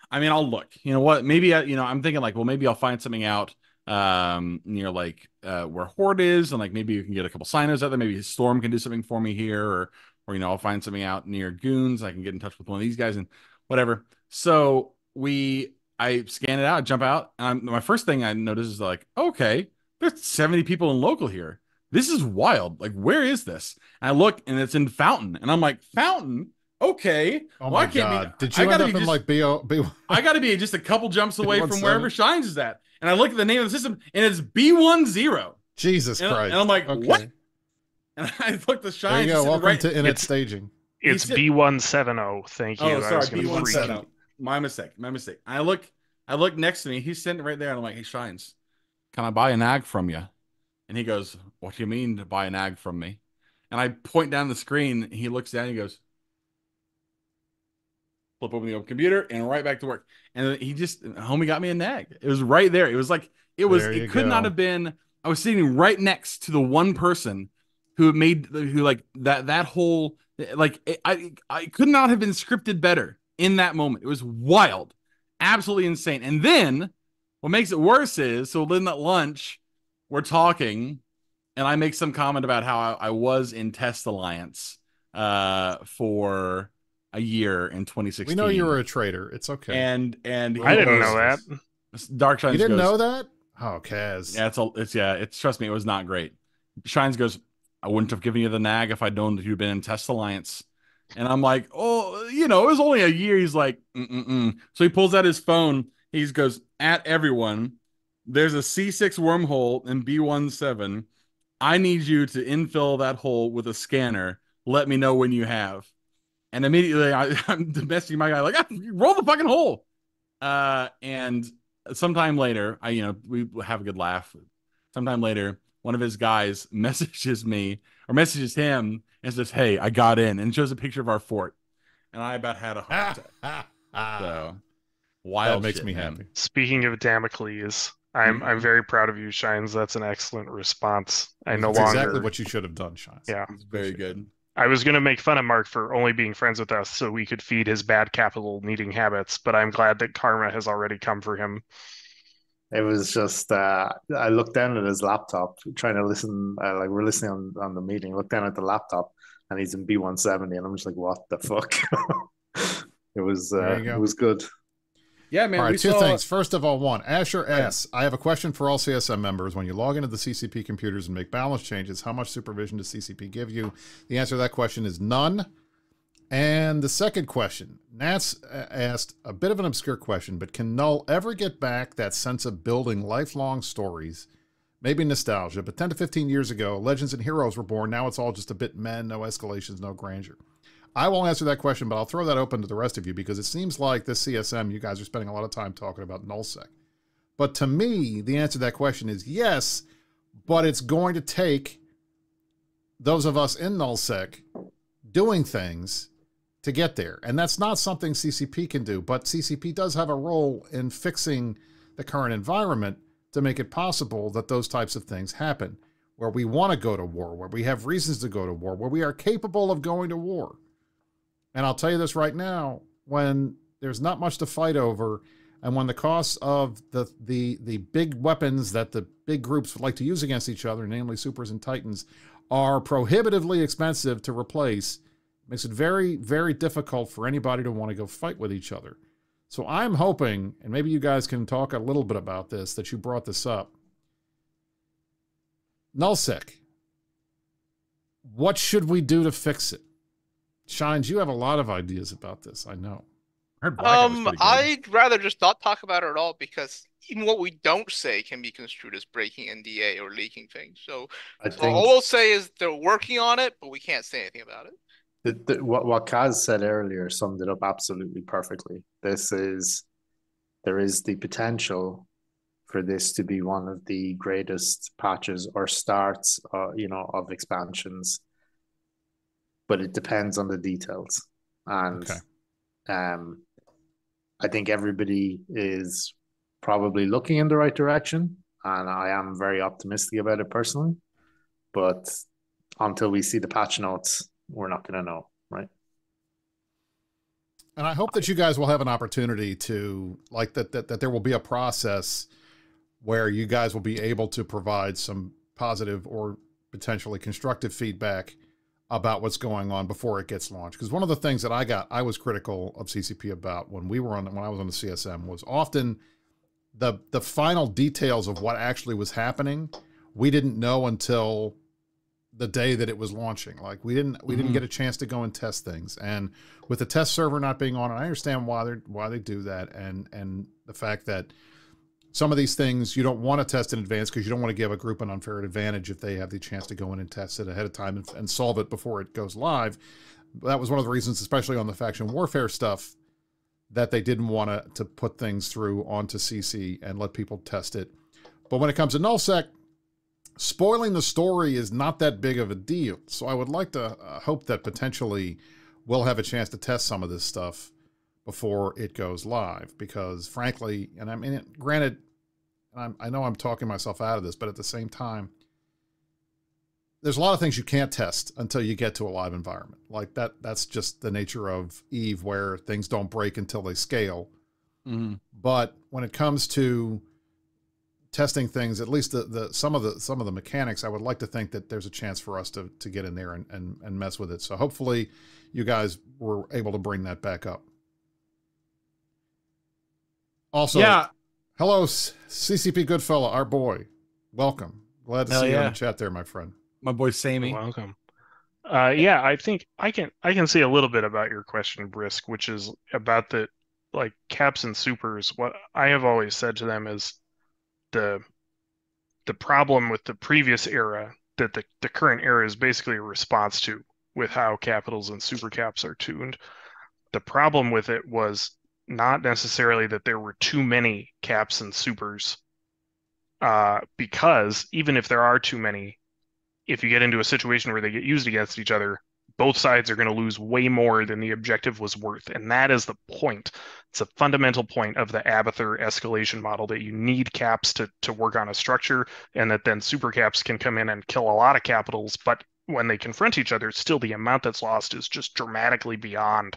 S3: I mean, I'll look. You know what? Maybe, I'm thinking like, well, maybe I'll find something out near like where Horde is, and like maybe you can get a couple sinos out there. Maybe Storm can do something for me here, or I'll find something out near Goons. I can get in touch with one of these guys and whatever. So I scan it out, jump out, and my first thing I notice is like, okay, there's 70 people in local here. This is wild. Like, where is this? And I look, and it's in Fountain, and I'm like, Fountain? Okay.
S2: Oh my God. Did you end up in like B1?
S3: I got to be just a couple jumps away from wherever Shines is at. And I look at the name of the system, and it's B10.
S2: Jesus Christ.
S3: And I'm like, what? And I looked the Shines.
S2: There you go. Welcome to Init Staging.
S4: It's B170. Thank you.
S3: Oh, sorry, B170. My mistake. I look next to me. He's sitting right there, and I'm like, hey, Shines, can I buy an ag from you? And he goes, what do you mean to buy an ag from me? And I point down the screen, and he looks down, and he goes, flip open the open computer and right back to work. And homie got me a nag. It was right there. It could not have been. I was sitting right next to the one person who that whole, like, I could not have been scripted better in that moment. It was wild, absolutely insane. And then what makes it worse is, so then at lunch, we're talking and I make some comment about how I was in Test Alliance for a year in 2016.
S2: We know you were a traitor. It's okay.
S3: And
S4: I didn't know that.
S3: Dark Shines.
S2: You didn't know that? Oh, Kaz.
S3: Yeah, trust me, it was not great. Shines goes, I wouldn't have given you the nag if I'd known that you'd been in Test Alliance. And I'm like, oh, it was only a year. He's like, So he pulls out his phone. He goes, at everyone, there's a C6 wormhole in B17. I need you to infill that hole with a scanner. Let me know when you have. And immediately I'm messaging my guy like, roll the fucking hole. And sometime later, we have a good laugh. Sometime later, one of his guys messages him and says, hey, I got in, and shows a picture of our fort. And I about had a heart attack. So wild.
S2: That makes me happy.
S4: Speaking of Damocles, I'm very proud of you, Shines. That's an excellent response.
S2: Exactly what you should have done, Shines.
S4: Yeah.
S3: It's very good.
S4: I was going to make fun of Mark for only being friends with us so we could feed his bad capital needing habits, but I'm glad that karma has already come for him.
S5: It was just I looked down at his laptop trying to listen. Like we're listening on the meeting. Looked down at the laptop and he's in B170, and I'm just like, what the fuck? It was good.
S3: Yeah, man.
S2: All right,
S3: we
S2: two
S3: saw...
S2: things. First of all, one, Asher S. I have a question for all CSM members. When you log into the CCP computers and make balance changes, how much supervision does CCP give you? The answer to that question is none. And the second question, Nats asked a bit of an obscure question, but can Null ever get back that sense of building lifelong stories? Maybe nostalgia, but 10 to 15 years ago, legends and heroes were born. Now it's all just a bit men, no escalations, no grandeur. I won't answer that question, but I'll throw that open to the rest of you because it seems like this CSM, you guys are spending a lot of time talking about nullsec. But to me, the answer to that question is yes, but it's going to take those of us in nullsec doing things to get there. And that's not something CCP can do, but CCP does have a role in fixing the current environment to make it possible that those types of things happen, where we want to go to war, where we have reasons to go to war, where we are capable of going to war. And I'll tell you this right now, when there's not much to fight over, and when the costs of the big weapons that the big groups would like to use against each other, namely supers and titans, are prohibitively expensive to replace, it makes it very, very difficult for anybody to want to go fight with each other. So I'm hoping, and maybe you guys can talk a little bit about this, that you brought this up. Nullsec, what should we do to fix it? Shines, you have a lot of ideas about this, I know.
S7: I'd rather just not talk about it at all because even what we don't say can be construed as breaking NDA or leaking things. So all we'll say is they're working on it, but we can't say anything about it.
S5: What wKaz said earlier summed it up absolutely perfectly. There is the potential for this to be one of the greatest patches or starts, of expansions, but it depends on the details. And I think everybody is probably looking in the right direction, and I am very optimistic about it personally. But until we see the patch notes, we're not going to know, right?
S2: And I hope that you guys will have an opportunity to, like, that there will be a process where you guys will be able to provide some positive or potentially constructive feedback about what's going on before it gets launched. Because one of the things that I was critical of CCP about when I was on the CSM was often the final details of what actually was happening. We didn't know until the day that it was launching. Like we didn't get a chance to go and test things. And with the test server not being on, and I understand why they do that, and the fact that some of these things you don't want to test in advance because you don't want to give a group an unfair advantage if they have the chance to go in and test it ahead of time and solve it before it goes live. That was one of the reasons, especially on the faction warfare stuff, that they didn't want to put things through onto CC and let people test it. But when it comes to nullsec, spoiling the story is not that big of a deal. So I would like to hope that potentially we'll have a chance to test some of this stuff before it goes live, because frankly, and I mean, granted, I know I'm talking myself out of this, but at the same time, there's a lot of things you can't test until you get to a live environment. Like that's just the nature of EVE, where things don't break until they scale. But when it comes to testing things, at least some of the mechanics, I would like to think that there's a chance for us to get in there and mess with it. So hopefully you guys were able to bring that back up. Also, hello, CCP Goodfella, our boy. Welcome. Glad to see you in the chat there, my friend.
S3: My boy Sammy.
S4: Welcome. Yeah, I think I can see a little bit about your question, Brisc, which is about the caps and supers. What I have always said to them is the problem with the previous era that the current era is basically a response to, with how capitals and super caps are tuned. The problem with it was not necessarily that there were too many caps and supers, because even if there are too many, if you get into a situation where they get used against each other, both sides are going to lose way more than the objective was worth. And that is the point. It's a fundamental point of the Abathur escalation model, that you need caps to work on a structure, and that then super caps can come in and kill a lot of capitals, but when they confront each other, still the amount that's lost is just dramatically beyond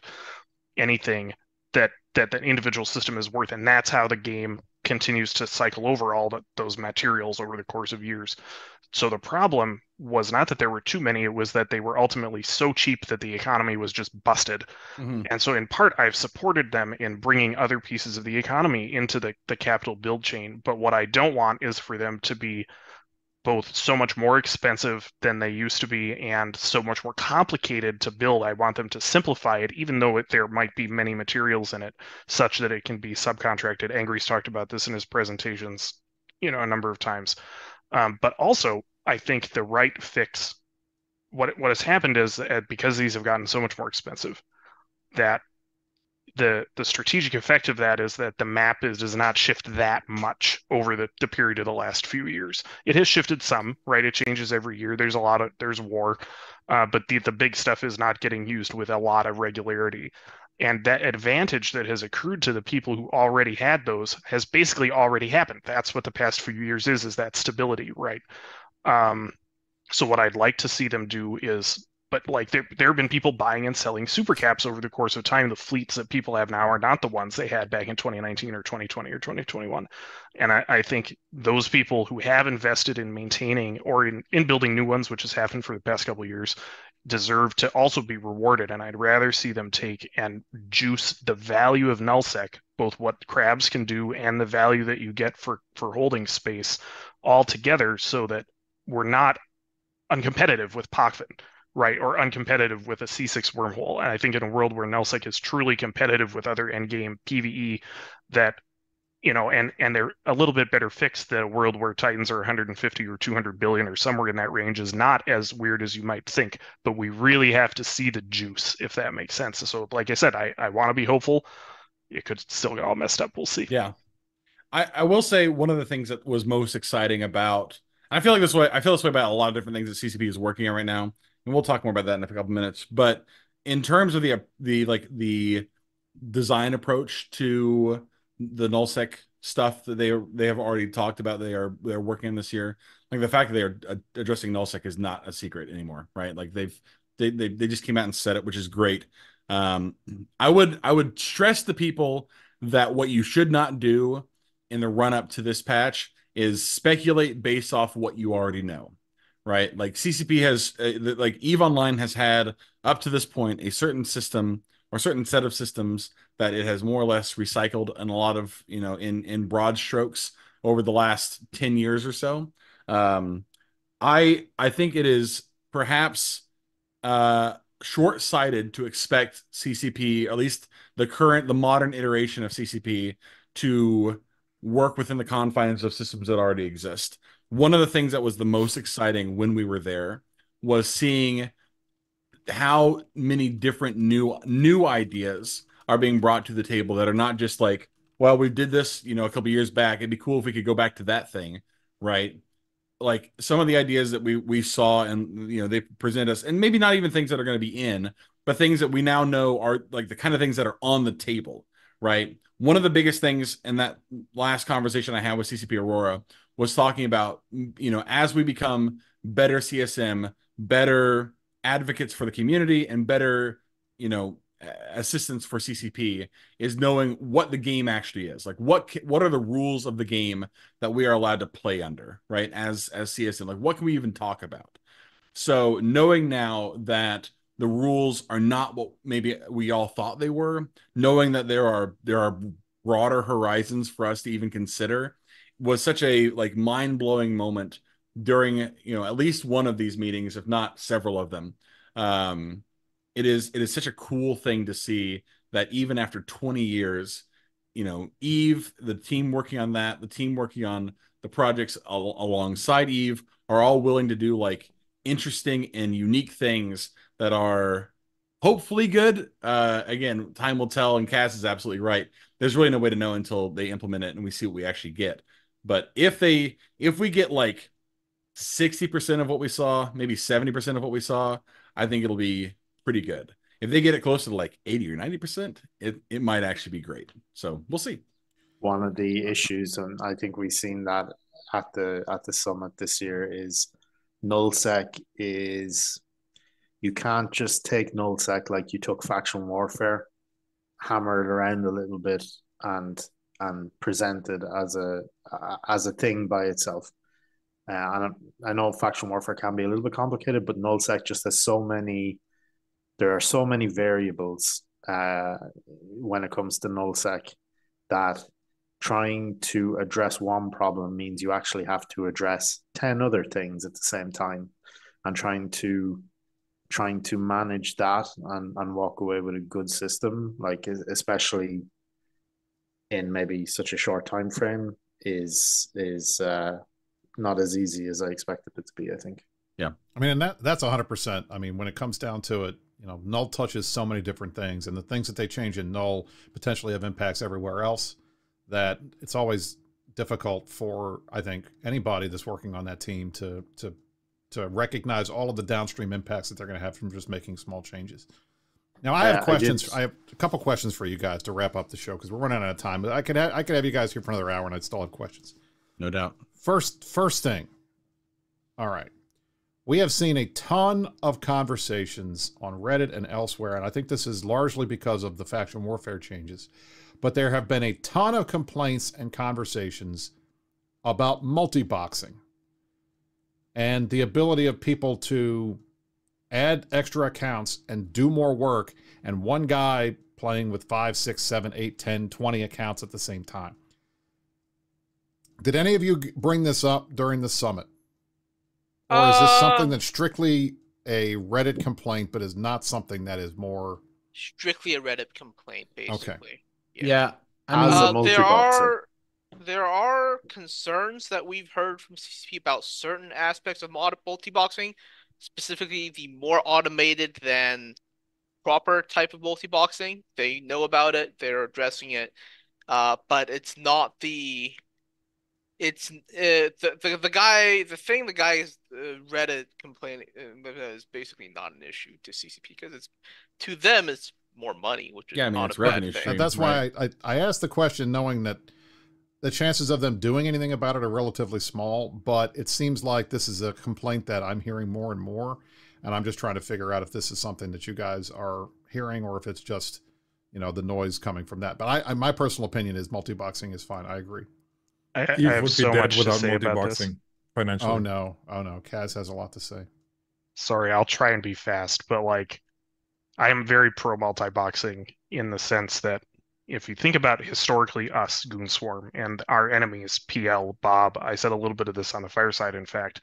S4: anything that the individual system is worth, and that's how the game continues to cycle over all those materials over the course of years. So the problem was not that there were too many, it was that they were ultimately so cheap that the economy was just busted. And so in part, I've supported them in bringing other pieces of the economy into the capital build chain. But what I don't want is for them to be both so much more expensive than they used to be and so much more complicated to build. I want them to simplify it, even though there might be many materials in it, such that it can be subcontracted. Angry's talked about this in his presentations, a number of times. But also, I think the right fix, what has happened is because these have gotten so much more expensive, that the strategic effect of that is that the map does not shift that much over the period of the last few years. It has shifted some, right? It changes every year. There's war, but the big stuff is not getting used with a lot of regularity. And that advantage that has accrued to the people who already had those has basically already happened. That's what the past few years is that stability, right? So what I'd like to see them do is, but like there have been people buying and selling super caps over the course of time. The fleets that people have now are not the ones they had back in 2019 or 2020 or 2021. And I think those people who have invested in maintaining or in building new ones, which has happened for the past couple of years, deserve to also be rewarded. And I'd rather see them take and juice the value of nullsec, both what crabs can do and the value that you get for holding space all together, so that we're not uncompetitive with Pochven, right? Or uncompetitive with a C6 wormhole. And I think in a world where nullsec is truly competitive with other endgame PvE, that, and they're a little bit better fixed, the world where Titans are 150 or 200 billion or somewhere in that range is not as weird as you might think, but we really have to see the juice, if that makes sense. So like I said, I want to be hopeful. It could still get all messed up. We'll see.
S3: Yeah. I will say one of the things that was most exciting about, I feel this way about a lot of different things that CCP is working on right now, and we'll talk more about that in a couple minutes. But in terms of the design approach to the nullsec stuff that they have already talked about, they're working on this year, like the fact that they are addressing nullsec is not a secret anymore, right? Like they just came out and said it, which is great. I would stress the people that what you should not do in the run up to this patch is speculate based off what you already know, right? Like CCP has, like EVE Online has had up to this point a certain system or certain set of systems that it has more or less recycled in a lot of, in broad strokes over the last 10 years or so. I think it is perhaps short-sighted to expect CCP, or at least the modern iteration of CCP, to work within the confines of systems that already exist. One of the things that was the most exciting when we were there was seeing how many different new ideas are being brought to the table that are not just like, well, we did this, a couple years back. It'd be cool if we could go back to that thing, right? Like some of the ideas that we saw and they present us, and maybe not even things that are going to be in, but things that we now know are like the kind of things that are on the table, right? One of the biggest things in that last conversation I had with CCP Aurora was talking about, as we become better CSM, better advocates for the community, and better, assistance for CCP, is knowing what the game actually is. Like what are the rules of the game that we are allowed to play under, right? As CSM, like what can we even talk about? So knowing now that the rules are not what maybe we all thought they were, knowing that there are broader horizons for us to even consider, was such a like mind-blowing moment during at least one of these meetings, if not several of them. It is such a cool thing to see that even after 20 years, Eve, the team working on that, the team working on the projects alongside Eve, are all willing to do like interesting and unique things that are hopefully good. Again, time will tell, and Kaz is absolutely right. There's really no way to know until they implement it and we see what we actually get. But if we get like 60% of what we saw, maybe 70% of what we saw, I think it'll be pretty good. If they get it closer to like 80 or 90%, it might actually be great. So we'll see.
S5: One of the issues, and I think we've seen that at the summit this year, is nullsec is you can't just take nullsec like you took faction warfare, hammer it around a little bit, and present it as a thing by itself. And I know faction warfare can be a little bit complicated, but nullsec just has so many. There are so many variables when it comes to nullsec that trying to address one problem means you actually have to address 10 other things at the same time, and trying to manage that and walk away with a good system, like especially in maybe such a short time frame, is not as easy as I expected it to be, I think.
S2: Yeah. I mean, and that's 100%. I mean, when it comes down to it, you know, null touches so many different things, and the things that they change in null potentially have impacts everywhere else, that it's always difficult for, I think, anybody that's working on that team to recognize all of the downstream impacts that they're going to have from just making small changes. Now, I have questions. I have a couple questions for you guys to wrap up the show, because we're running out of time. But I could have you guys here for another hour, and I'd still have questions.
S8: No doubt.
S2: First thing. All right. We have seen a ton of conversations on Reddit and elsewhere, and I think this is largely because of the faction warfare changes. But there have been a ton of complaints and conversations about multi-boxing and the ability of people to add extra accounts and do more work, and one guy playing with 5, 6, 7, 8, 10, 20 accounts at the same time. Did any of you bring this up during the summit? Or is this something that's strictly a Reddit complaint, but is not something that is more...
S7: Strictly a Reddit complaint, basically.
S8: Okay. Yeah. I mean,
S7: there are concerns that we've heard from CCP about certain aspects of multi-boxing, specifically the more automated than proper type of multi-boxing. They know about it. They're addressing it. But it's not the... It's the guy's Reddit complaining is basically not an issue to CCP, because it's, to them, it's more money, which is not a revenue
S2: stream. That's why I asked the question, knowing that the chances of them doing anything about it are relatively small. But it seems like this is a complaint that I'm hearing more and more, and I'm just trying to figure out if this is something that you guys are hearing, or if it's just, you know, the noise coming from that. But my personal opinion is multi-boxing is fine. I agree.
S4: I have
S6: would
S4: so
S6: be dead
S4: much
S6: without
S4: to say about this.
S6: multi-boxing financially.
S2: Oh no, Kaz has a lot to say.
S4: Sorry, I'll try and be fast, but like, I am very pro multi-boxing in the sense that if you think about historically us, Goonswarm, and our enemies, PL, Bob, I said a little bit of this on the fireside, in fact,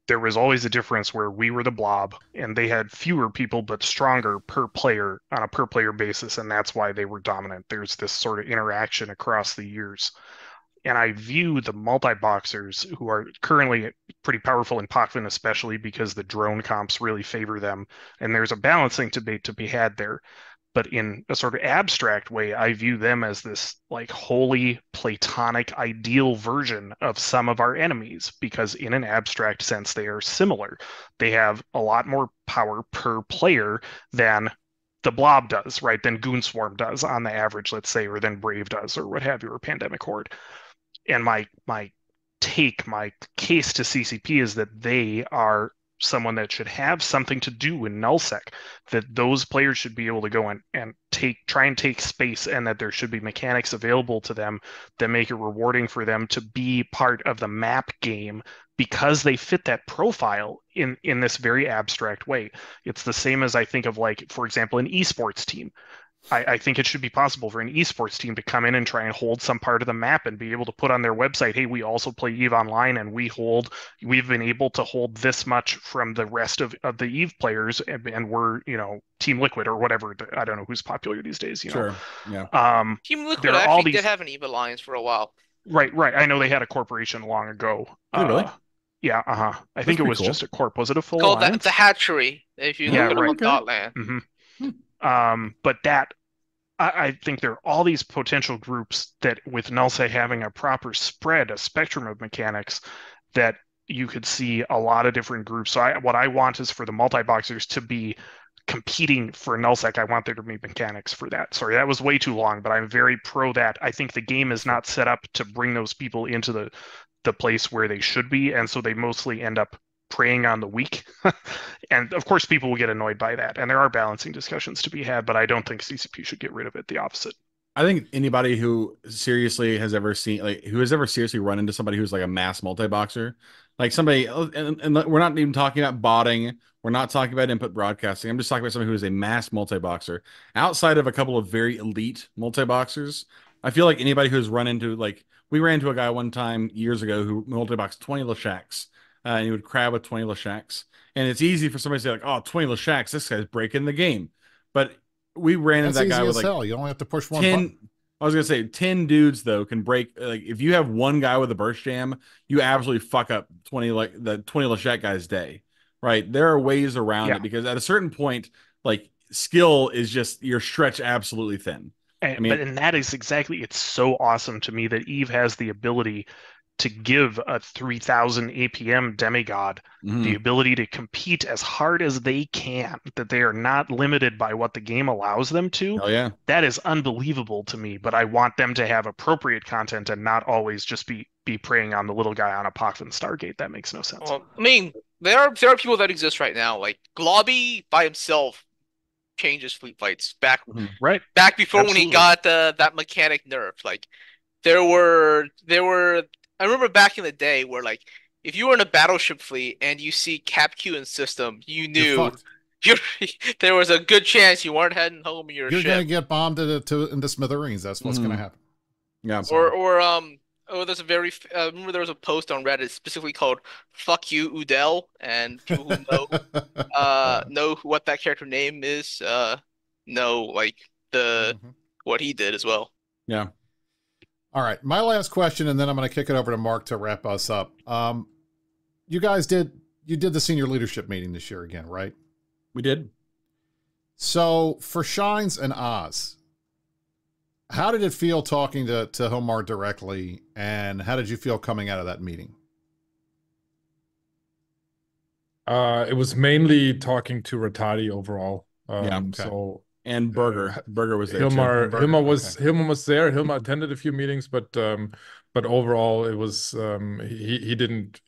S4: there was always a difference where we were the blob and they had fewer people but stronger per player on a per player basis, and that's why they were dominant. There's this sort of interaction across the years. And I view the multi-boxers, who are currently pretty powerful in Potvin, especially because the drone comps really favor them, and there's a balancing debate to be had there. But in a sort of abstract way, I view them as this like holy, platonic, ideal version of some of our enemies, because in an abstract sense, they are similar. They have a lot more power per player than the Blob does, right? Than Goonswarm does on the average, let's say, or than Brave does, or what have you, or Pandemic Horde. And my case to CCP is that they are someone that should have something to do in nullsec, that those players should be able to go and try and take space, and that there should be mechanics available to them that make it rewarding for them to be part of the map game, because they fit that profile in this very abstract way. It's the same as I think of, like, for example, an esports team. I think it should be possible for an esports team to come in and try and hold some part of the map and be able to put on their website, hey, we also play EVE Online, and we've been able to hold this much from the rest of the EVE players, and we're, you know, Team Liquid or whatever. I don't know who's popular these days, you know.
S8: Yeah.
S7: Team Liquid actually did have an EVE Alliance for a while.
S4: Right. I know they had a corporation long ago.
S8: Really?
S4: Yeah, I think it was just a corp. Was it a full
S7: alliance? Called the Hatchery, if you look at Dotland.
S4: Mm-hmm. But that, I think there are all these potential groups that, with nullsec having a proper spread, a spectrum of mechanics, that you could see a lot of different groups. So what I want is for the multi-boxers to be competing for nullsec. I want there to be mechanics for that. Sorry, that was way too long, but I'm very pro that. I think the game is not set up to bring those people into the place where they should be, and so they mostly end up preying on the weak. And of course, people will get annoyed by that. And there are balancing discussions to be had, but I don't think CCP should get rid of it. The opposite.
S3: I think anybody who seriously has ever seen, like, who has ever seriously run into somebody who's like a mass multi-boxer, like somebody, and we're not even talking about botting, we're not talking about input broadcasting. I'm just talking about somebody who is a mass multi-boxer outside of a couple of very elite multi-boxers. I feel like anybody who's run into, like, we ran into a guy one time years ago who multi-boxed 20 Lashaks, and he would crab with 20 Lashaks. And it's easy for somebody to say, like, oh, 20 Lashaks, this guy's breaking the game. But we ran into that guy with like
S2: hell. You only have to push one
S3: 10
S2: button.
S3: I was gonna say 10 dudes though can break, like, if you have one guy with a burst jam, you absolutely fuck up 20, like the 20 Lashak guy's day. Right? There are ways around it, because at a certain point, like, skill is just, you're stretched absolutely thin.
S4: And, and that is exactly, it's so awesome to me that Eve has the ability to give a 3000 APM demigod the ability to compete as hard as they can, that they are not limited by what the game allows them to.
S3: Hell yeah.
S4: That is unbelievable to me, but I want them to have appropriate content and not always just be preying on the little guy on a Pox and Stargate. That makes no sense.
S7: Well, I mean, there are people that exist right now, like Globby by himself changes fleet fights back back before when he got that mechanic nerfed. Like there were I remember back in the day where, like, if you were in a battleship fleet and you see Cap Q in system, you knew there was a good chance you weren't heading home in your ship.
S2: You're gonna get bombed into smithereens. That's what's gonna happen.
S3: Yeah.
S7: There's a very remember there was a post on Reddit specifically called "Fuck You Udell," and people who know what that character name is know, like, what he did as well.
S3: Yeah.
S2: All right, my last question, and then I'm going to kick it over to Mark to wrap us up. You guys did the senior leadership meeting this year again, right?
S3: We did.
S2: So for Shines and Oz, how did it feel talking to Hilmar directly, and how did you feel coming out of that meeting?
S6: It was mainly talking to Rattati overall. So.
S3: And Burger was there.
S6: Hilmar was there. Hilmar attended a few meetings, but overall it was he didn't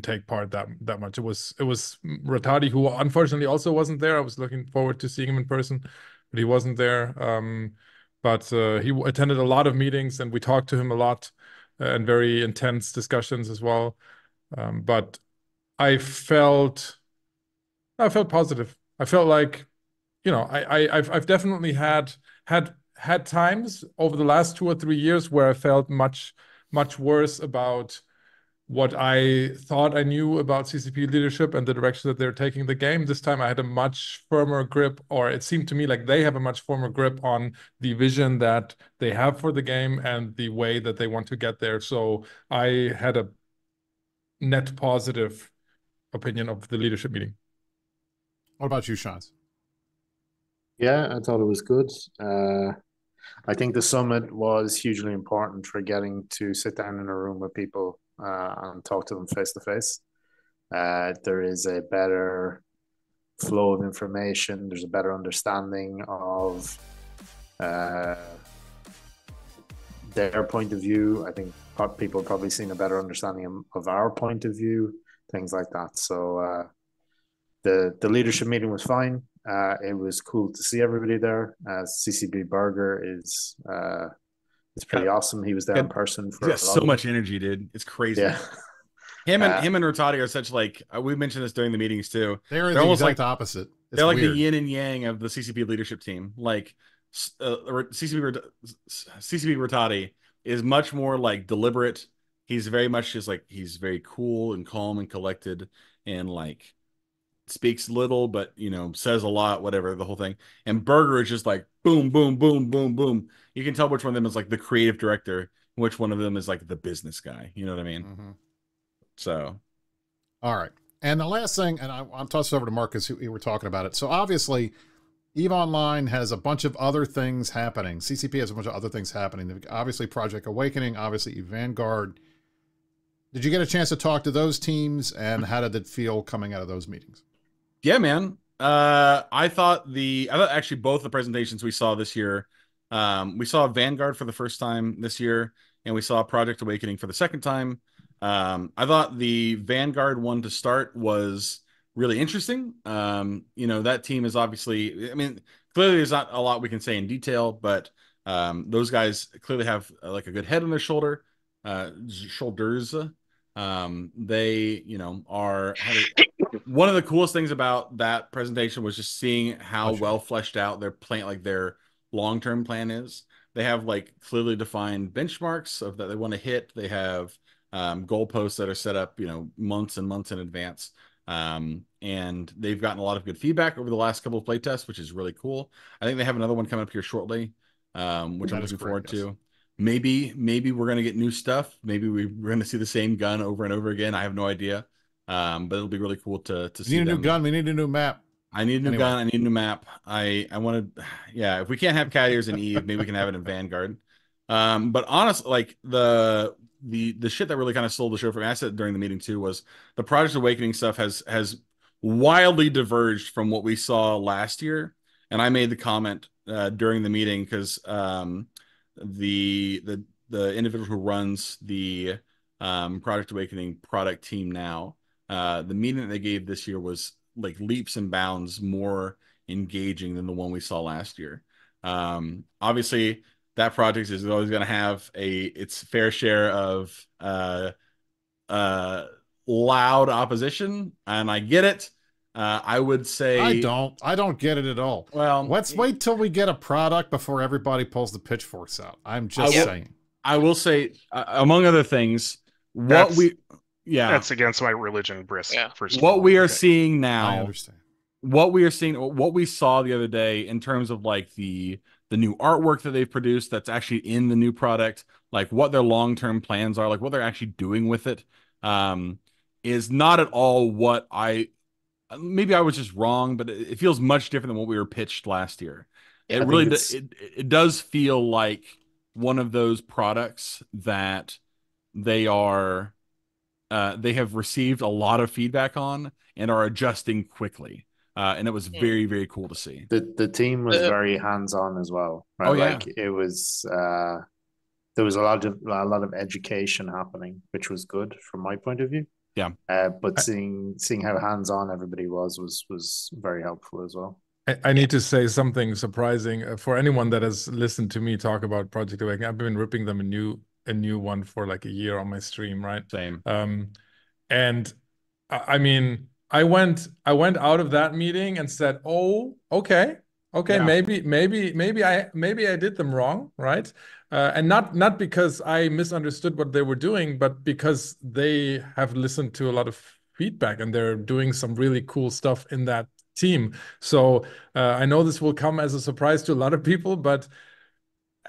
S6: take part that much. It was Rattati, who unfortunately also wasn't there. I was looking forward to seeing him in person, but he wasn't there. But he attended a lot of meetings, and we talked to him a lot, and very intense discussions as well. But I felt positive. I felt like, you know, I've definitely had times over the last 2 or 3 years where I felt much worse about what I thought I knew about CCP leadership and the direction that they're taking the game. This time I had a much firmer grip, or it seemed to me like they have a much firmer grip on the vision that they have for the game and the way that they want to get there. So I had a net positive opinion of the leadership meeting.
S2: What about you, Shans?
S5: Yeah, I thought it was good. I think the summit was hugely important for getting to sit down in a room with people and talk to them face to face. There is a better flow of information. There's a better understanding of their point of view. I think people probably seen a better understanding of our point of view, things like that. So the leadership meeting was fine. It was cool to see everybody there. CCB Burger is pretty awesome. He was there in person for
S3: so much energy, dude. It's crazy.
S5: Yeah.
S3: Him and Rattati are such, like, we mentioned this during the meetings too.
S2: They're almost like the opposite.
S3: They're like the yin and yang of the CCP leadership team. Like CCP Rattati is much more like deliberate. He's very much just like, he's very cool and calm and collected, and like speaks little, but, you know, says a lot, whatever, the whole thing. And Burger is just like boom, boom, boom, boom, boom. You can tell which one of them is like the creative director, which one of them is like the business guy. You know what I mean?
S2: Mm-hmm.
S3: So,
S2: all right. And the last thing, and I'm tossing over to Marcus, who were talking about it. So obviously, EVE Online has a bunch of other things happening. CCP has a bunch of other things happening. Obviously, Project Awakening, obviously, Vanguard. Did you get a chance to talk to those teams, and how did it feel coming out of those meetings?
S3: Yeah, man. I thought actually both the presentations we saw this year, we saw Vanguard for the first time this year, and we saw Project Awakening for the second time. I thought the Vanguard one to start was really interesting. That team is obviously, I mean, clearly there's not a lot we can say in detail, but those guys clearly have like a good head on their shoulders. They, are one of the coolest things about that presentation was just seeing how well fleshed out their plan, like their long-term plan is. They have like clearly defined benchmarks of that they want to hit. They have goalposts that are set up, months and months in advance. And they've gotten a lot of good feedback over the last couple of playtests, which is really cool. I think they have another one coming up here shortly, which I'm looking forward to. Maybe we're going to get new stuff. Maybe we're going to see the same gun over and over again. I have no idea. But it'll be really cool to see.
S2: We need a new gun. We need a new map.
S3: I need a new gun. I need a new map. I want to, yeah. If we can't have cat ears in Eve, maybe we can have it in Vanguard. But honestly, like the shit that really kind of sold the show for me, I said during the meeting too, was the Project Awakening stuff has wildly diverged from what we saw last year. And I made the comment during the meeting because the individual who runs the Project Awakening product team now, the meeting that they gave this year was like leaps and bounds more engaging than the one we saw last year. Obviously, that project is always going to have its fair share of loud opposition, and I get it. I would say
S2: I don't get it at all.
S3: Well,
S2: let's wait till we get a product before everybody pulls the pitchforks out. I'm just saying.
S3: I will say, among other things, that's
S4: against my religion, Brisc.
S7: Yeah.
S3: What we are seeing now,
S2: I understand.
S3: What we saw the other day in terms of like the new artwork that they've produced that's actually in the new product, like what their long-term plans are, like what they're actually doing with it, is not at all what maybe I was just wrong, but it feels much different than what we were pitched last year. It really it does feel like one of those products that they have received a lot of feedback on and are adjusting quickly. And it was very, very cool to see.
S5: The team was very hands-on as well. Right?
S3: Oh, yeah.
S5: Like it was there was a lot of education happening, which was good from my point of view.
S3: Yeah.
S5: But seeing how hands-on everybody was very helpful as well.
S6: I need to say something surprising for anyone that has listened to me talk about Project Awakening. I've been ripping them a new one for like a year on my stream, right?
S3: Same.
S6: And I mean, I went out of that meeting and said, "Oh, okay, yeah. maybe I did them wrong, right?" And not because I misunderstood what they were doing, but because they have listened to a lot of feedback and they're doing some really cool stuff in that team. So I know this will come as a surprise to a lot of people, but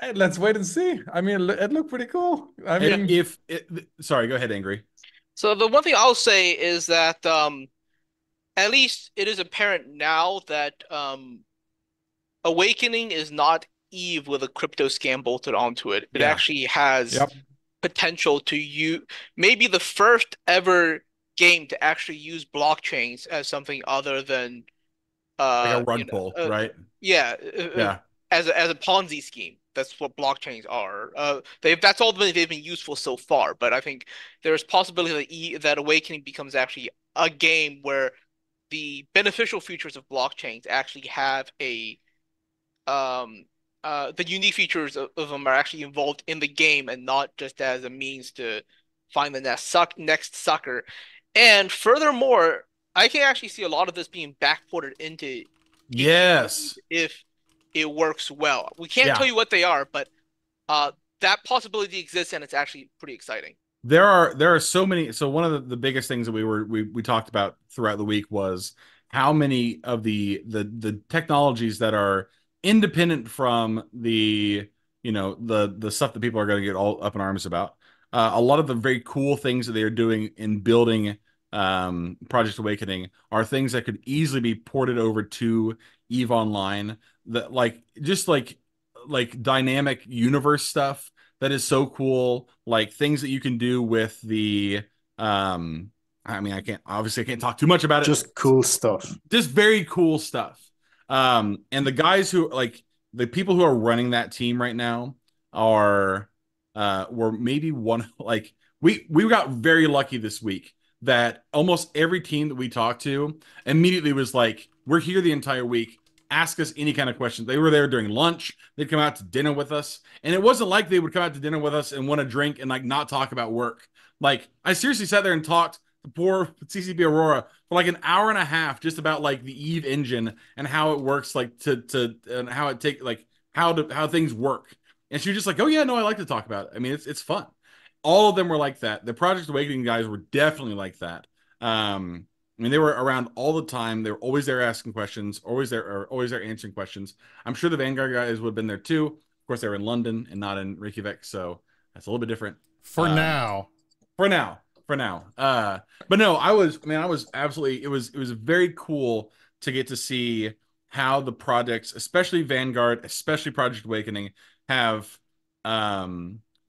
S6: hey, let's wait and see. I mean, it looked pretty cool. I mean,
S3: sorry, go ahead, Angry.
S7: So the one thing I'll say is that at least it is apparent now that Awakening is not Eve with a crypto scam bolted onto it. It actually has potential to maybe the first ever game to actually use blockchains as something other than
S3: like a rug pull, right?
S7: Yeah. As a Ponzi scheme. That's what blockchains are. That's all they've been useful so far. But I think there's possibility that Awakening becomes actually a game where the beneficial features of blockchains actually have the unique features of them are actually involved in the game and not just as a means to find the next sucker. And furthermore, I can actually see a lot of this being backported into if it works well. We can't tell you what they are, but that possibility exists, and it's actually pretty exciting.
S3: There are so many. So one of the biggest things that we talked about throughout the week was how many of the technologies that are independent from the stuff that people are going to get all up in arms about. A lot of the very cool things that they are doing in building Project Awakening are things that could easily be ported over to EVE Online. That like dynamic universe stuff that is so cool, like things that you can do with the I mean, I can't talk too much about it.
S5: Just cool stuff.
S3: Just very cool stuff. And the guys who the people who are running that team right now are were we got very lucky this week that almost every team that we talked to immediately was like, we're here the entire week. Ask us any kind of questions. They were there during lunch. They'd come out to dinner with us. And it wasn't like they would come out to dinner with us and want to drink and like not talk about work. Like I seriously sat there and talked to poor CCP Aurora for like an hour and a half just about like the Eve engine and how it works, like and how it take like how things work. And she was just like, oh yeah, no, I like to talk about it. I mean, it's fun. All of them were like that. The Project Awakening guys were definitely like that. I mean, they were around all the time. They were always there asking questions, always there answering questions. I'm sure the Vanguard guys would have been there too. Of course, they were in London and not in Reykjavik, so that's a little bit different.
S2: For now.
S3: But no, I was absolutely, it was very cool to get to see how the projects, especially Vanguard, especially Project Awakening, have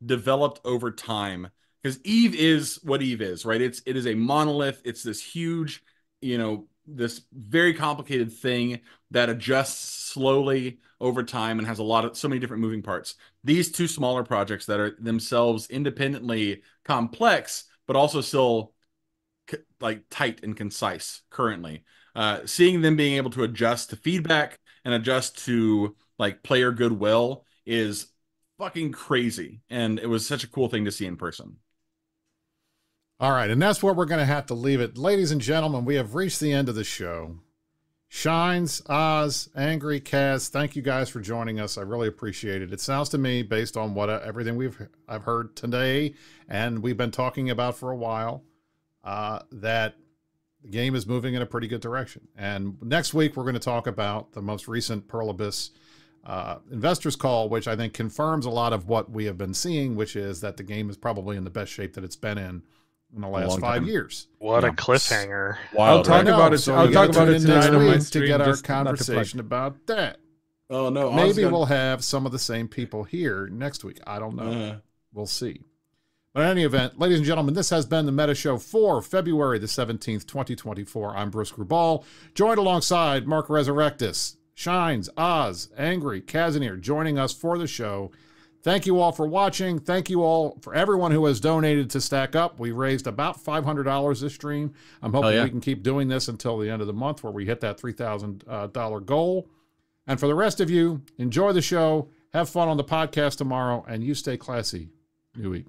S3: developed over time, because Eve is what Eve is, right? It is a monolith. It's this huge, this very complicated thing that adjusts slowly over time and has so many different moving parts. These two smaller projects that are themselves independently complex, but also still like tight and concise currently. Seeing them being able to adjust to feedback and adjust to like player goodwill is fucking crazy, and it was such a cool thing to see in person.
S2: All right, and that's where we're going to have to leave it. Ladies and gentlemen, we have reached the end of the show. Shines, Oz, Angry, Kaz, thank you guys for joining us. I really appreciate it. It sounds to me, based on what everything I've heard today and we've been talking about for a while, that the game is moving in a pretty good direction. And next week, we're going to talk about the most recent Pearl Abyss investors call, which I think confirms a lot of what we have been seeing, which is that the game is probably in the best shape that it's been in the last 5 years.
S4: What a cliffhanger.
S6: I'll talk about it.
S2: So
S6: I'll talk about it
S2: next
S6: tonight on my
S2: week
S6: stream
S2: to get our
S6: just not to
S2: conversation about that.
S3: Oh no,
S2: Maybe we'll have some of the same people here next week. I don't know. We'll see. But in any event, ladies and gentlemen, this has been the Meta Show for February the 17th, 2024. I'm Brisc Rubal, joined alongside Mark Resurrectus, Shines, Oz, Angry, Casimir, joining us for the show. Thank you all for watching. Thank you all for everyone who has donated to Stack Up. We raised about $500 this stream. I'm hoping we can keep doing this until the end of the month, where we hit that $3,000 goal. And for the rest of you, enjoy the show, have fun on the podcast tomorrow, and you stay classy. New week.